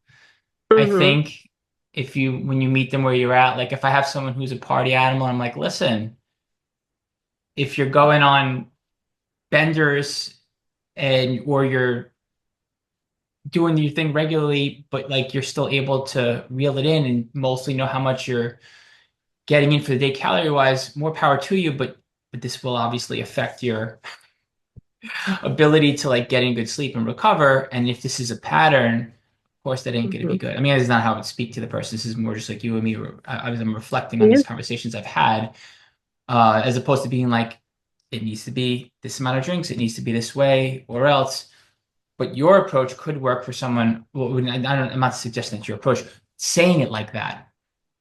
I Hmm. think when you meet them where you're at, like if I have someone who's a party animal, I'm like, listen, if you're going on benders or you're doing your thing regularly, but like you're still able to reel it in and mostly know how much you're getting in for the day calorie wise, more power to you, but this will obviously affect your ability to like get in good sleep and recover. And if this is a pattern, of course, that ain't going to be Hmm. good. I mean, that's not how I would speak to the person. This is more just like you and me. I'm reflecting on Yeah. these conversations I've had, as opposed to being like, it needs to be this amount of drinks, it needs to be this way, or else. But your approach could work for someone. Well, I'm not suggesting that your approach, saying it like that,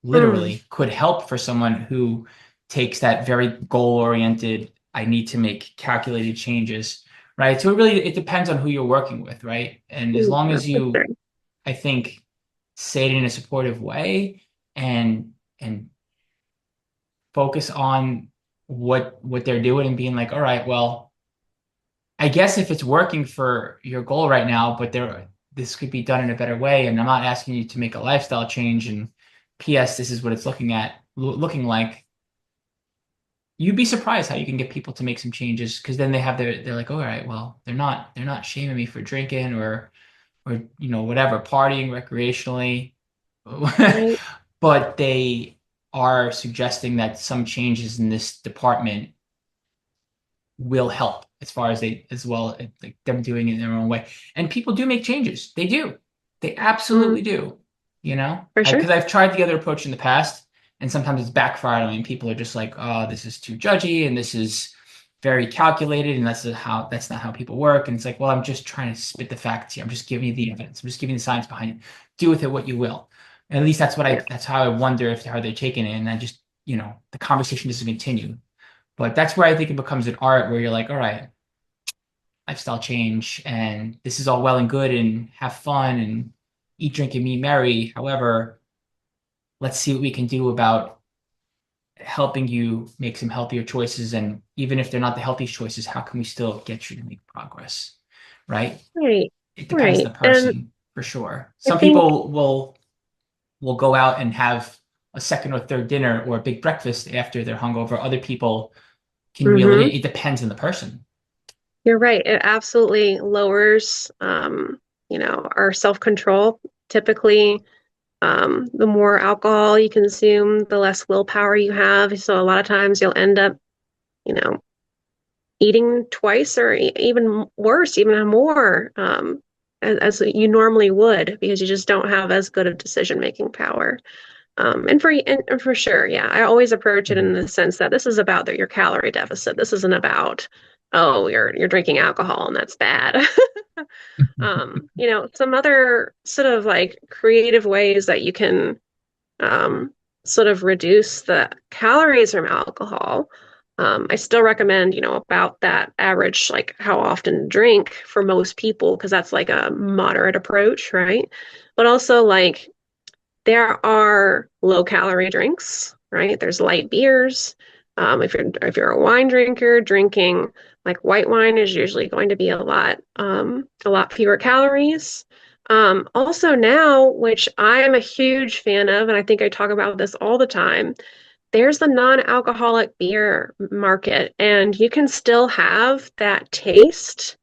Mm. literally could help for someone who takes that very goal-oriented, I need to make calculated changes, right? So it depends on who you're working with, right? And as Yeah, long as for you sure. I think, say it in a supportive way and focus on what they're doing and being like, all right, well, I guess if it's working for your goal right now, but this could be done in a better way, and I'm not asking you to make a lifestyle change. And P.S. This is what it's looking like. You'd be surprised how you can get people to make some changes because then they're like, all right, well, they're not shaming me for drinking or whatever, partying recreationally, Right. but they are suggesting that some changes in this department will help as far as like them doing it in their own way. And people do make changes. They do. They absolutely Mm, do. You know, for sure. because I've tried the other approach in the past, and sometimes it's backfired on me. People are just like, "Oh, this is too judgy, and this is very calculated, and that's not how people work." And it's like, well, I'm just trying to spit the facts here. I'm just giving you the evidence. I'm just giving you the science behind it. Do with it what you will. And at least Yeah. that's how I wonder if how they're taking it. And I just, the conversation doesn't continue. But that's where I think it becomes an art where you're like, all right, lifestyle change, and this is all well and good and have fun and eat, drink, and be merry. However, let's see what we can do about helping you make some healthier choices. And even if they're not the healthiest choices, how can we still get you to make progress? Right? Right. It depends on Right. the And person for sure. I Some think, people will go out and have a second or third dinner or a big breakfast after they're hungover. Other people can mhm, really, it depends on the person. you're right. It absolutely lowers, our self-control. Typically, the more alcohol you consume, the less willpower you have. So a lot of times you'll end up, you know, eating twice or even worse, even more, as you normally would because you just don't have as good of decision-making power. And for sure, yeah, I always approach it in the sense that this is about your calorie deficit. This isn't about, oh, you're drinking alcohol and that's bad. Some other sort of like creative ways that you can sort of reduce the calories from alcohol. I still recommend, about that average, like how often drink for most people, because that's like a moderate approach, right? But also like there are low calorie drinks, right? There's light beers. If you're a wine drinker, drinking like white wine is usually going to be a lot fewer calories. Also now, which I am a huge fan of, and I think I talk about this all the time, there's the non-alcoholic beer market, and you can still have that taste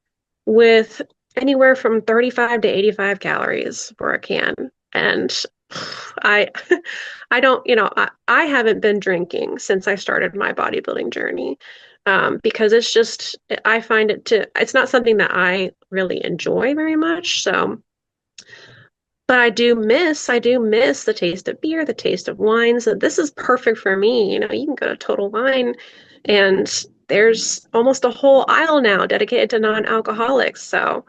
with anywhere from 35 to 85 calories for a can. And I I don't, I haven't been drinking since I started my bodybuilding journey. Because I find it's not something that I really enjoy very much. So, but I do miss the taste of beer, the taste of wine. So this is perfect for me. You can go to Total Wine and there's almost a whole aisle now dedicated to non-alcoholics. So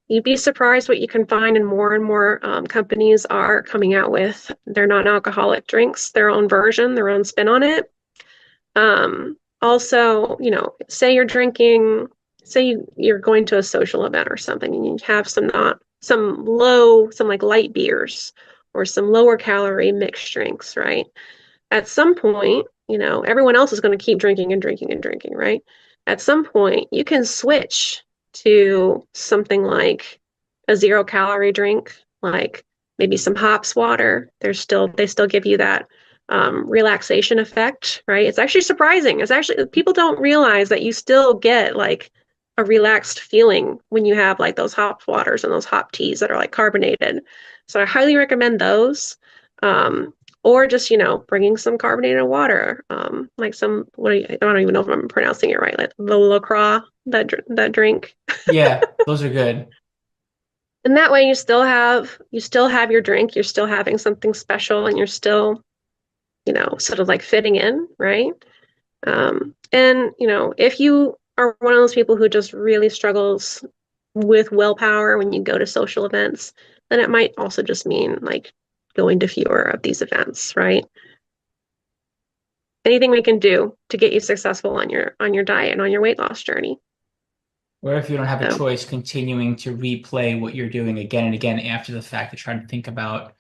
you'd be surprised what you can find, and more companies are coming out with their non-alcoholic drinks, their own version, their own spin on it. Also, say you're going to a social event or something, and you have some like light beers or some lower calorie mixed drinks, right? At some point, everyone else is going to keep drinking and drinking and drinking, right? At some point, you can switch to something like a 0 calorie drink, like maybe some hops water. They still give you that relaxation effect, right? It's actually surprising. It's actually people don't realize that you still get like a relaxed feeling when you have like those hop waters and those hop teas that are like carbonated. So I highly recommend those. Or just, bringing some carbonated water, like I don't even know if I'm pronouncing it right, like the LaCroix, that drink. Yeah, those are good. And that way you still have your drink, you're still having something special, and you're still, sort of like fitting in, right? And if you are one of those people who just really struggles with willpower when you go to social events, then it might also just mean like going to fewer of these events, right? Anything we can do to get you successful on your diet and on your weight loss journey. Or if you don't have a So, choice, continuing to replay what you're doing again and again after the fact to try to think about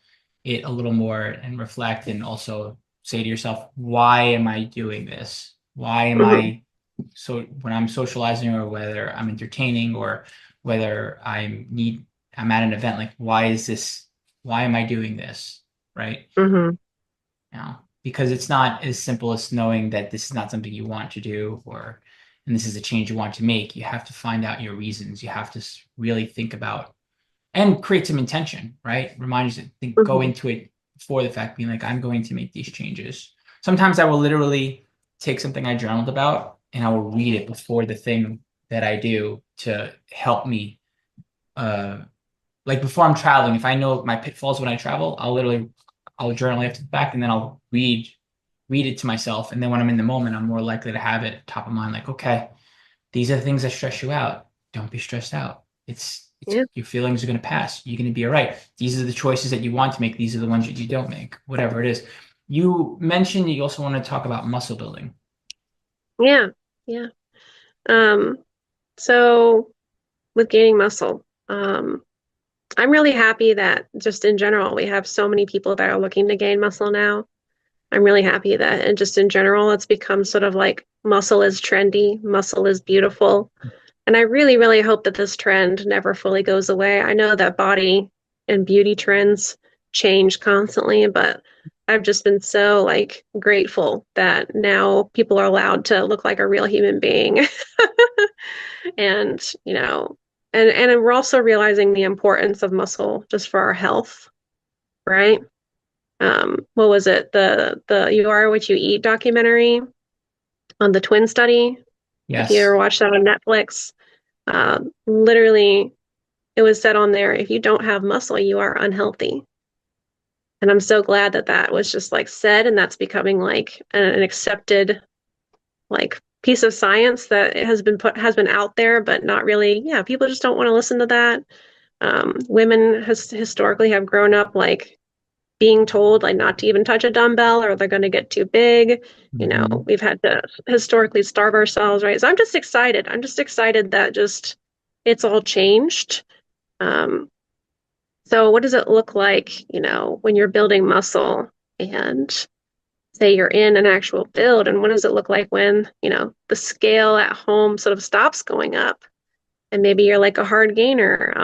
it a little more and reflect and also say to yourself, why am I doing this? Why am mhm, I so when I'm socializing or whether I'm entertaining or whether I'm at an event, like why am I doing this? Right? mhm, Because it's not as simple as knowing that this is not something you want to do and this is a change you want to make. You have to find out your reasons. You have to really think about and create some intention, right? Remind you to go mhm. into it before the fact, being like, I'm going to make these changes. Sometimes I will literally take something I journaled about and I will read it before the thing that I do to help me. Like before I'm traveling, if I know my pitfalls when I travel, I'll journal after the fact and then I'll read it to myself. And then when I'm in the moment, I'm more likely to have it top of mind, like, okay, these are the things that stress you out. Don't be stressed out. It's Yeah, your feelings are going to pass. You're going to be all right. These are the choices that you want to make. These are the ones that you don't make, whatever it is. You mentioned you also want to talk about muscle building. yeah, yeah. Um, so with gaining muscle, I'm really happy that just in general, we have so many people that are looking to gain muscle now. I'm really happy that, and just in general, it's become sort of like muscle is trendy, muscle is beautiful. And I really, really hope that this trend never fully goes away. I know that body and beauty trends change constantly, but I've just been so like grateful that now people are allowed to look like a real human being. And, and we're also realizing the importance of muscle just for our health, right? What was it? The You Are What You Eat documentary on the twin study. If you ever Yes. watched that on Netflix, literally it was said on there, if you don't have muscle, you are unhealthy. And I'm so glad that that was just like said, and that's becoming like an accepted like piece of science that has been out there, but not really. Yeah, people just don't want to listen to that. Women has historically have grown up like being told like not to even touch a dumbbell or they're going to get too big. Mhm. We've had to historically starve ourselves, right? So I'm just excited. I'm just excited that just it's all changed. Um, so what does it look like, when you're building muscle and say you're in an actual build, and what does it look like when, the scale at home sort of stops going up and maybe you're like a hard gainer?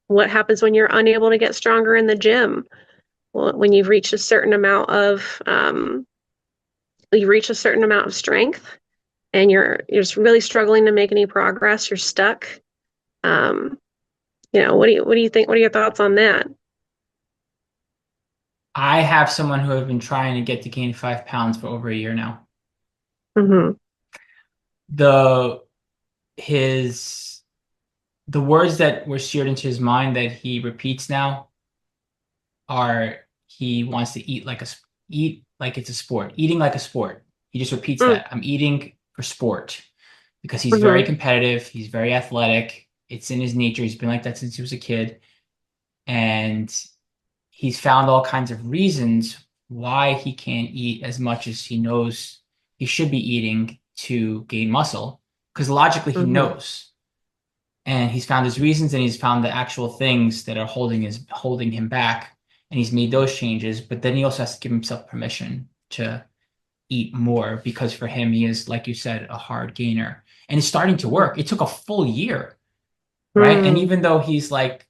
What happens when you're unable to get stronger in the gym? Well, when you reach a certain amount of strength and you're just really struggling to make any progress, you're stuck. Um, what do you think? What are your thoughts on that? I have someone who have been trying to get to gain 5 pounds for over a year now. Hmm. The his the words that were seared into his mind that he repeats now are he wants to eat like it's a sport, eating like a sport. He just repeats that. I'm eating for sport because he's very Mm-hmm. competitive, he's very athletic. It's in his nature. He's been like that since he was a kid. And he's found all kinds of reasons why he can't eat as much as he knows he should be eating to gain muscle because logically he Hmm. knows and he's found his reasons and he's found the actual things that are holding him back and he's made those changes, but then he also has to give himself permission to eat more because for him he is, like you said, a hard gainer and it's starting to work. It took a full year, right? And Mm-hmm. even though he's like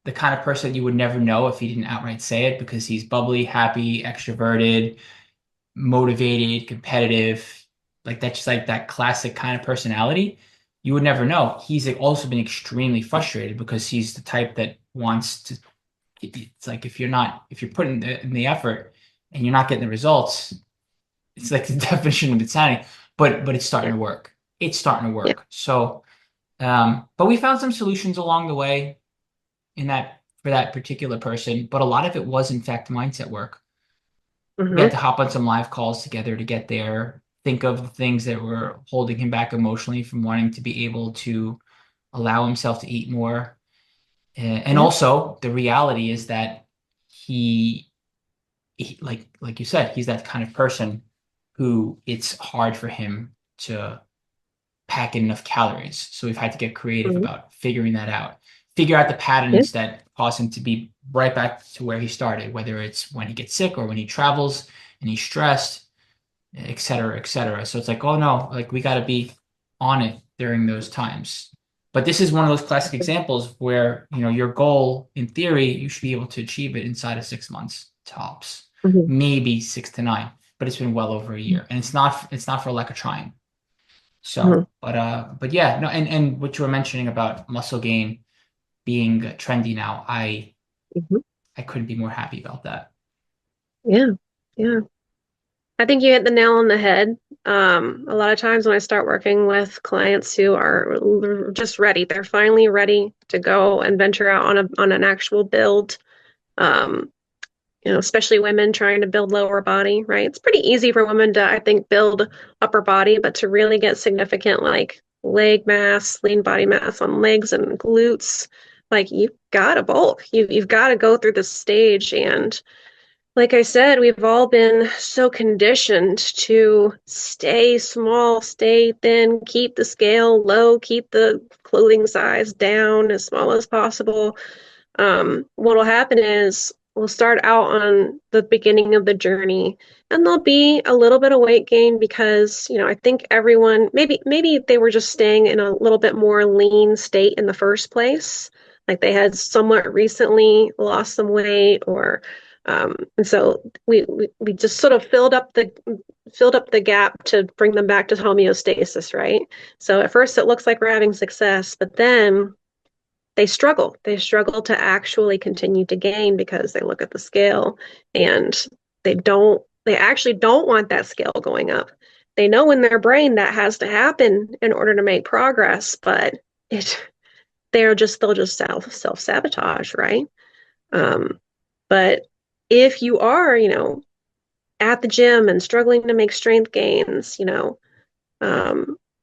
the kind of person you would never know if he didn't outright say it because he's bubbly, happy, extroverted, motivated, competitive, like that's just like that classic kind of personality. You would never know. He's like, also been extremely frustrated because he's the type that wants to. It's like if you're putting in the effort and you're not getting the results, it's like the definition of insanity. But it's starting Yeah. to work. It's starting to Yeah. work. So, but we found some solutions along the way in that for that particular person. But a lot of it was in fact mindset work. We had Mm-hmm. to hop on some live calls together to get there, think of the things that were holding him back emotionally from wanting to be able to allow himself to eat more. And Yeah. also, the reality is that like you said, he's that kind of person who it's hard for him to pack in enough calories. So we've had to get creative Mhm. about figuring that out. Figure out the Yeah. patterns that cause him to be right back to where he started, whether it's when he gets sick or when he travels and he's stressed, et cetera, et cetera. So it's like, oh no, like we got to be on it during those times. But this is one of those classic examples where, your goal, in theory, you should be able to achieve it inside of 6 months tops, Mhm. maybe 6 to 9, but it's been well over a year, and it's not for lack of trying. Mhm. So, but yeah, no, and what you were mentioning about muscle gain being trendy now, Mhm. I couldn't be more happy about that. Yeah. Yeah. I think you hit the nail on the head. A lot of times when I start working with clients who are just ready, they're finally ready to go and venture out on an actual build. Um, especially women trying to build lower body, right? It's pretty easy for women to, I think, build upper body, but to really get significant like leg mass, lean body mass on legs and glutes, like you've got to bulk. You've got to go through this stage. And like I said, we've all been so conditioned to stay small, stay thin, keep the scale low, keep the clothing size down as small as possible. What'll happen is we'll start out on the beginning of the journey and there'll be a little bit of weight gain because, I think everyone maybe they were just staying in a little bit more lean state in the first place. Like they had somewhat recently lost some weight or and so we just sort of filled up the gap to bring them back to homeostasis, right? So at first it looks like we're having success, but then they struggle. They struggle to actually continue to gain because they look at the scale and they actually don't want that scale going up. They know in their brain that has to happen in order to make progress, but it they'll just self-sabotage, right? Um, but if you are, at the gym and struggling to make strength gains,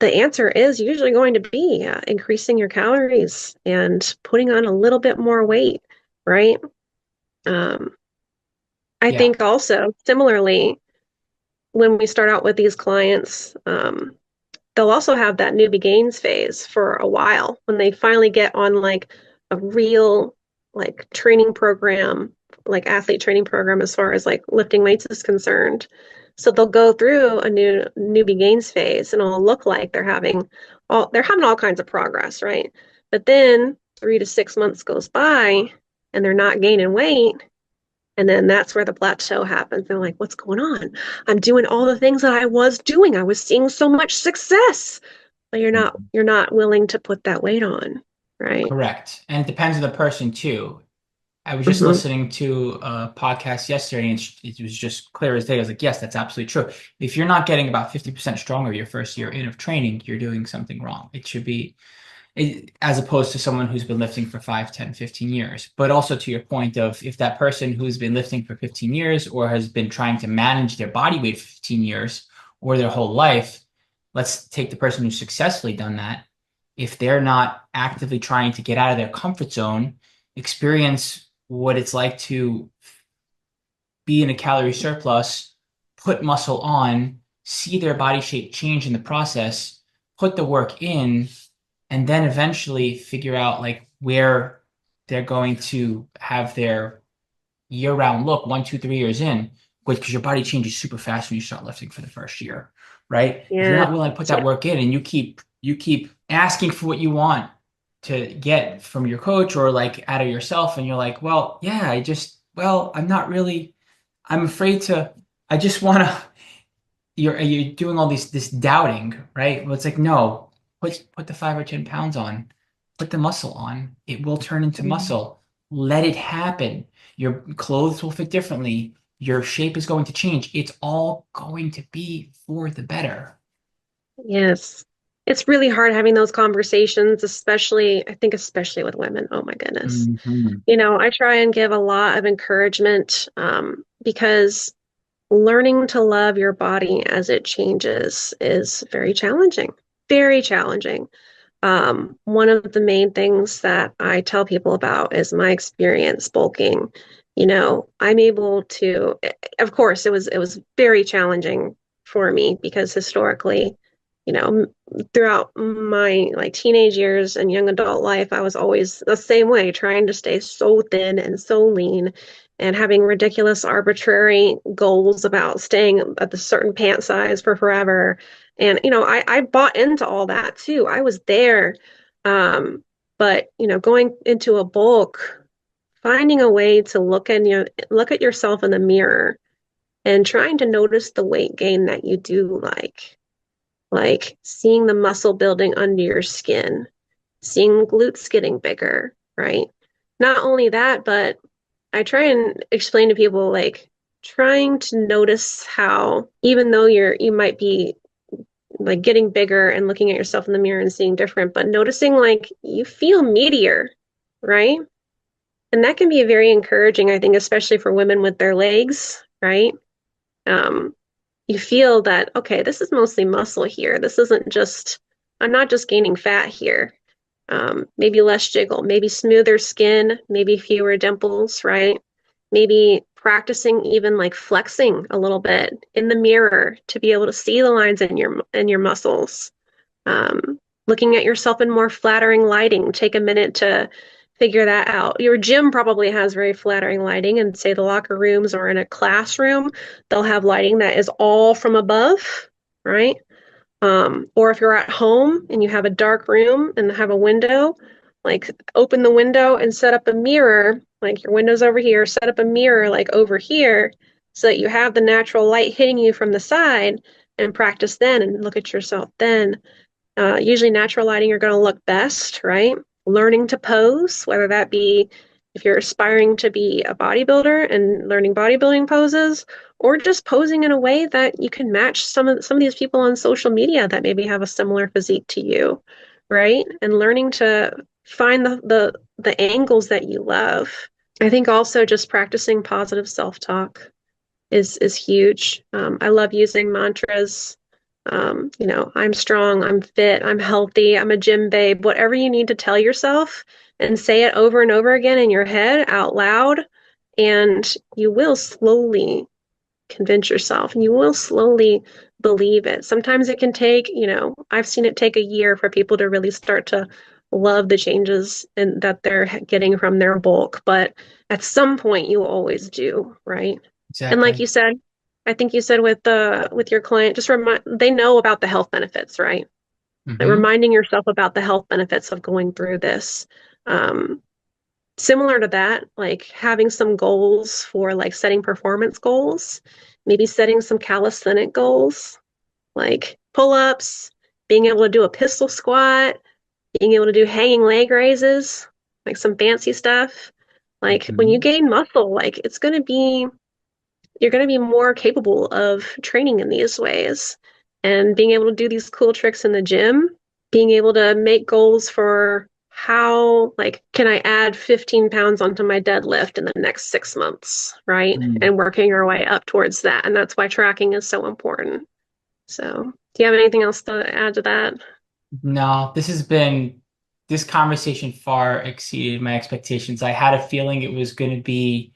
the answer is usually going to be increasing your calories and putting on a little bit more weight, right? Um, I Yeah. think also similarly, when we start out with these clients, they'll also have that newbie gains phase for a while when they finally get on like a real like training program, like athlete training program as far as like lifting weights is concerned. So they'll go through a new newbie gains phase and it'll look like they're having all kinds of progress, right? But then 3 to 6 months goes by and they're not gaining weight. And then that's where the plateau happens. They're like, what's going on? I'm doing all the things that I was doing. I was seeing so much success. But you're not willing to put that weight on, right? Correct. And it depends on the person too. I was just Hmm. listening to a podcast yesterday, and it was just clear as day. I was like, yes, that's absolutely true. If you're not getting about 50% stronger your first year in of training, you're doing something wrong. It should be, as opposed to someone who's been lifting for 5, 10, 15 years. But also to your point of if that person who's been lifting for 15 years or has been trying to manage their body weight for 15 years or their whole life, let's take the person who's successfully done that. If they're not actively trying to get out of their comfort zone, experience what it's like to be in a calorie surplus, put muscle on, see their body shape change in the process, put the work in, and then eventually figure out like where they're going to have their year-round look 1, 2, 3 years in, because your body changes super fast when you start lifting for the first year, right? If you're Yeah. not willing to put Yeah. that work in and you keep asking for what you want to get from your coach or like out of yourself, and you're like, well, yeah, I'm not really, I'm afraid to, I just want to, you're doing all this doubting, right? Well, it's like, no, put the 5 or 10 pounds on, put the muscle on. It will turn into muscle. Let it happen. Your clothes will fit differently. Your shape is going to change. It's all going to be for the better. Yes. It's really hard having those conversations, I think especially with women. Oh my goodness. Mhm. I try and give a lot of encouragement because learning to love your body as it changes is very challenging. Very challenging. One of the main things that I tell people about is my experience bulking. I'm able to, of course, it was very challenging for me because historically, throughout my like teenage years and young adult life, I was always the same way, trying to stay so thin and so lean and having ridiculous arbitrary goals about staying at the certain pant size for forever. And, I bought into all that too. I was there. But, going into a bulk, finding a way to look at yourself in the mirror and trying to notice the weight gain that you do like seeing the muscle building under your skin, seeing glutes getting bigger, right? Not only that, but I try and explain to people like trying to notice how even though you might be like getting bigger and looking at yourself in the mirror and seeing different, but noticing like you feel meatier, right? And that can be very encouraging, I think, especially for women with their legs, right? Um, you feel that, okay, this is mostly muscle here. This isn't just, I'm not just gaining fat here. Maybe less jiggle, maybe smoother skin, maybe fewer dimples, right? Maybe practicing even like flexing a little bit in the mirror to be able to see the lines in your muscles. Looking at yourself in more flattering lighting, take a minute to figure that out. Your gym probably has very flattering lighting, and say the locker rooms or in a classroom, they'll have lighting that is all from above, right? Or if you're at home and you have a dark room and have a window, like open the window and set up a mirror, like your window's over here, set up a mirror like over here so that you have the natural light hitting you from the side and practice then and look at yourself then. Usually natural lighting are going to look best, right? Learning to pose, whether that be if you're aspiring to be a bodybuilder and learning bodybuilding poses, or just posing in a way that you can match some of these people on social media that maybe have a similar physique to you, right? And learning to find the angles that you love. I think also just practicing positive self-talk is huge. I love using mantras. I'm strong, I'm fit, I'm healthy, I'm a gym babe, whatever you need to tell yourself and say it over and over again in your head out loud. And you will slowly convince yourself and you will slowly believe it. Sometimes it can take, I've seen it take a year for people to really start to love the changes and that they're getting from their bulk. But at some point you always do, right? And like Exactly. you said, I think you said with your client, just remind they know about the health benefits, right? Like Hmm. reminding yourself about the health benefits of going through this. Um, Similar to that, like having some goals for like setting performance goals, maybe setting some calisthenic goals, like pull-ups, being able to do a pistol squat, being able to do hanging leg raises, like some fancy stuff. Like when you Hmm. gain muscle, like you're going to be more capable of training in these ways and being able to do these cool tricks in the gym, being able to make goals for how, like, can I add 15 pounds onto my deadlift in the next 6 months, right? Mm. And working our way up towards that. And that's why tracking is so important. So, do you have anything else to add to that? No, this conversation far exceeded my expectations. I had a feeling it was going to be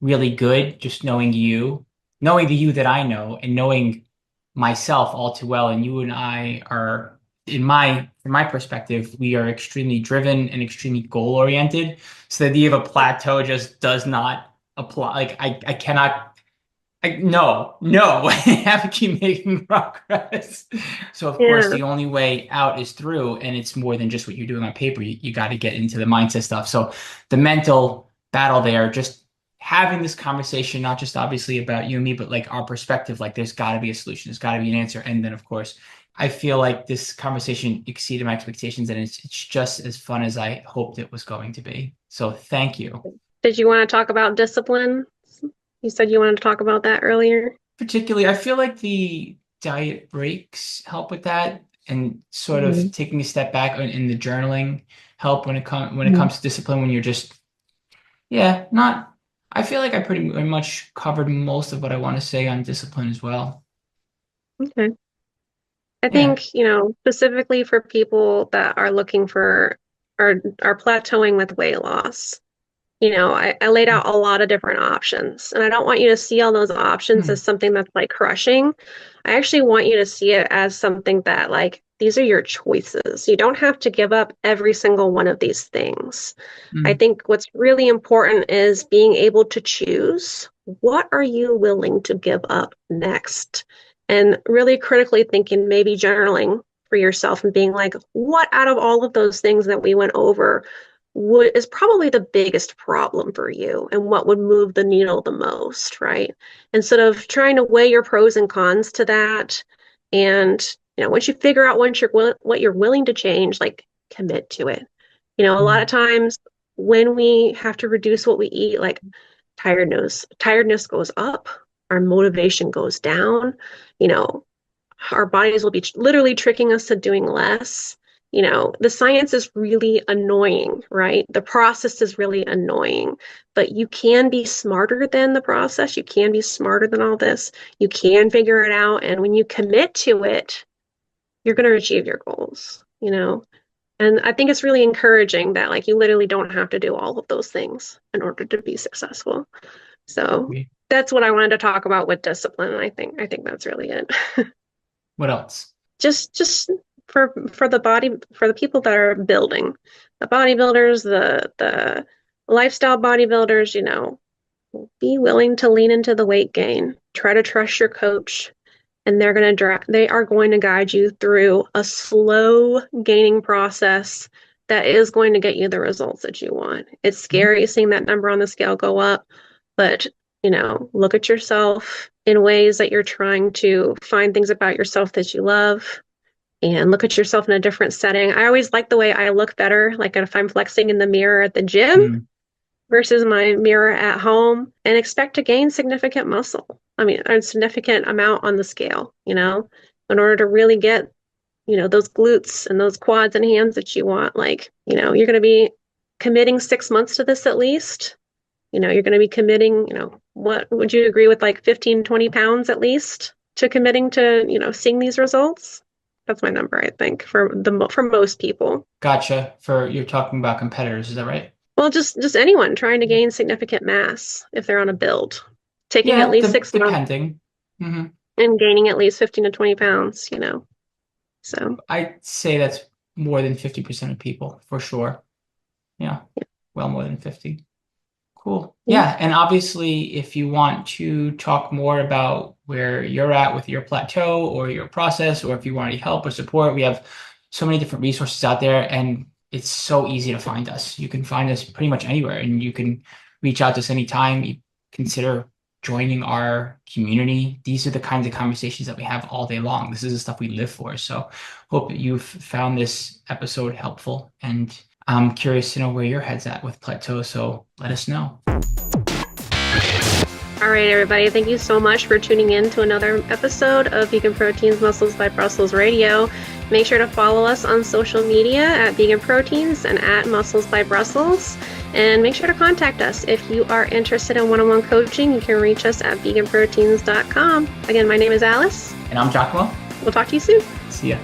really good, just knowing the you that I know and knowing myself all too well. And you and I are, from my perspective, we are extremely driven and extremely goal oriented. So the idea of a plateau just does not apply. Like I cannot no, I have to keep making progress. So of course, Yeah. the only way out is through, and it's more than just what you're doing on paper. You got to get into the mindset stuff. So the mental battle there, just having this conversation, not just obviously about you and me, but like our perspective, like there's got to be a solution, there's got to be an answer. And then of course, I feel like this conversation exceeded my expectations, and it's just as fun as I hoped it was going to be. So thank you. Did you want to talk about discipline? You said you wanted to talk about that earlier. Particularly, I feel like the diet breaks help with that, and sort of Mhm. taking a step back in the journaling help when it Mhm. comes to discipline. When you're just, yeah, not. I feel like I pretty much covered most of what I want to say on discipline as well. Okay. I Yeah. think, specifically for people that are looking for are plateauing with weight loss. I laid out a lot of different options, and I don't want you to see all those options Hmm. as something that's like crushing. I actually want you to see it as something that like these are your choices. You don't have to give up every single one of these things. I Hmm. think what's really important is being able to choose what are you willing to give up next? And really critically thinking, maybe journaling for yourself and being like, what out of all of those things that we went over what is probably the biggest problem for you and what would move the needle the most, right? Instead of trying to weigh your pros and cons to that. And, once you figure out what you're willing to change, like commit to it. A lot of Hmm. times when we have to reduce what we eat, like tiredness goes up, our motivation goes down, you know, our bodies will be literally tricking us to doing less. The science is really annoying, right? The process is really annoying, but you can be smarter than the process. You can be smarter than all this. You can figure it out. And when you commit to it, you're going to achieve your goals. And I think it's really encouraging that like you literally don't have to do all of those things in order to be successful. So that's what I wanted to talk about with discipline. I think that's really it. What else? Just for the people that are building, the bodybuilders, the lifestyle bodybuilders, be willing to lean into the weight gain. Try to trust your coach, and they are going to guide you through a slow gaining process that is going to get you the results that you want. It's Mhm. scary seeing that number on the scale go up, but look at yourself in ways that you're trying to find things about yourself that you love and look at yourself in a different setting. I always like the way I look better, like if I'm flexing in the mirror at the gym Hmm. versus my mirror at home, and expect to gain significant muscle. I mean, a significant amount on the scale, in order to really get, those glutes and those quads and hands that you want. Like, you're going to be committing 6 months to this at least. You're going to be committing, what would you agree with, like 15, 20 pounds at least to committing to, seeing these results? That's my number, I think, for most people. Gotcha. You're talking about competitors, is that right? Well, just anyone trying to gain significant mass if they're on a build, taking at Yeah, least 6 months depending. Hmm. and gaining at least 15 to 20 pounds. So, I'd say that's more than 50% of people for sure. Yeah, well more than 50. Cool. yeah. Yeah, and obviously, if you want to talk more about where you're at with your plateau or your process, or if you want any help or support, we have so many different resources out there, and it's so easy to find us. You can find us pretty much anywhere, and you can reach out to us anytime. You consider joining our community. These are the kinds of conversations that we have all day long. This is the stuff we live for. So, hope that you've found this episode helpful, and I'm curious to know where your head's at with Plateau, so let us know. All right, everybody. Thank you so much for tuning in to another episode of Vegan Proteins Muscles by Brussels Radio. Make sure to follow us on social media at Vegan Proteins and at Muscles by Brussels. And make sure to contact us. If you are interested in one-on-one coaching, you can reach us at veganproteins.com. Again, my name is Alice. And I'm 𝐬𝐿𝐫. We'll talk to you soon. See ya.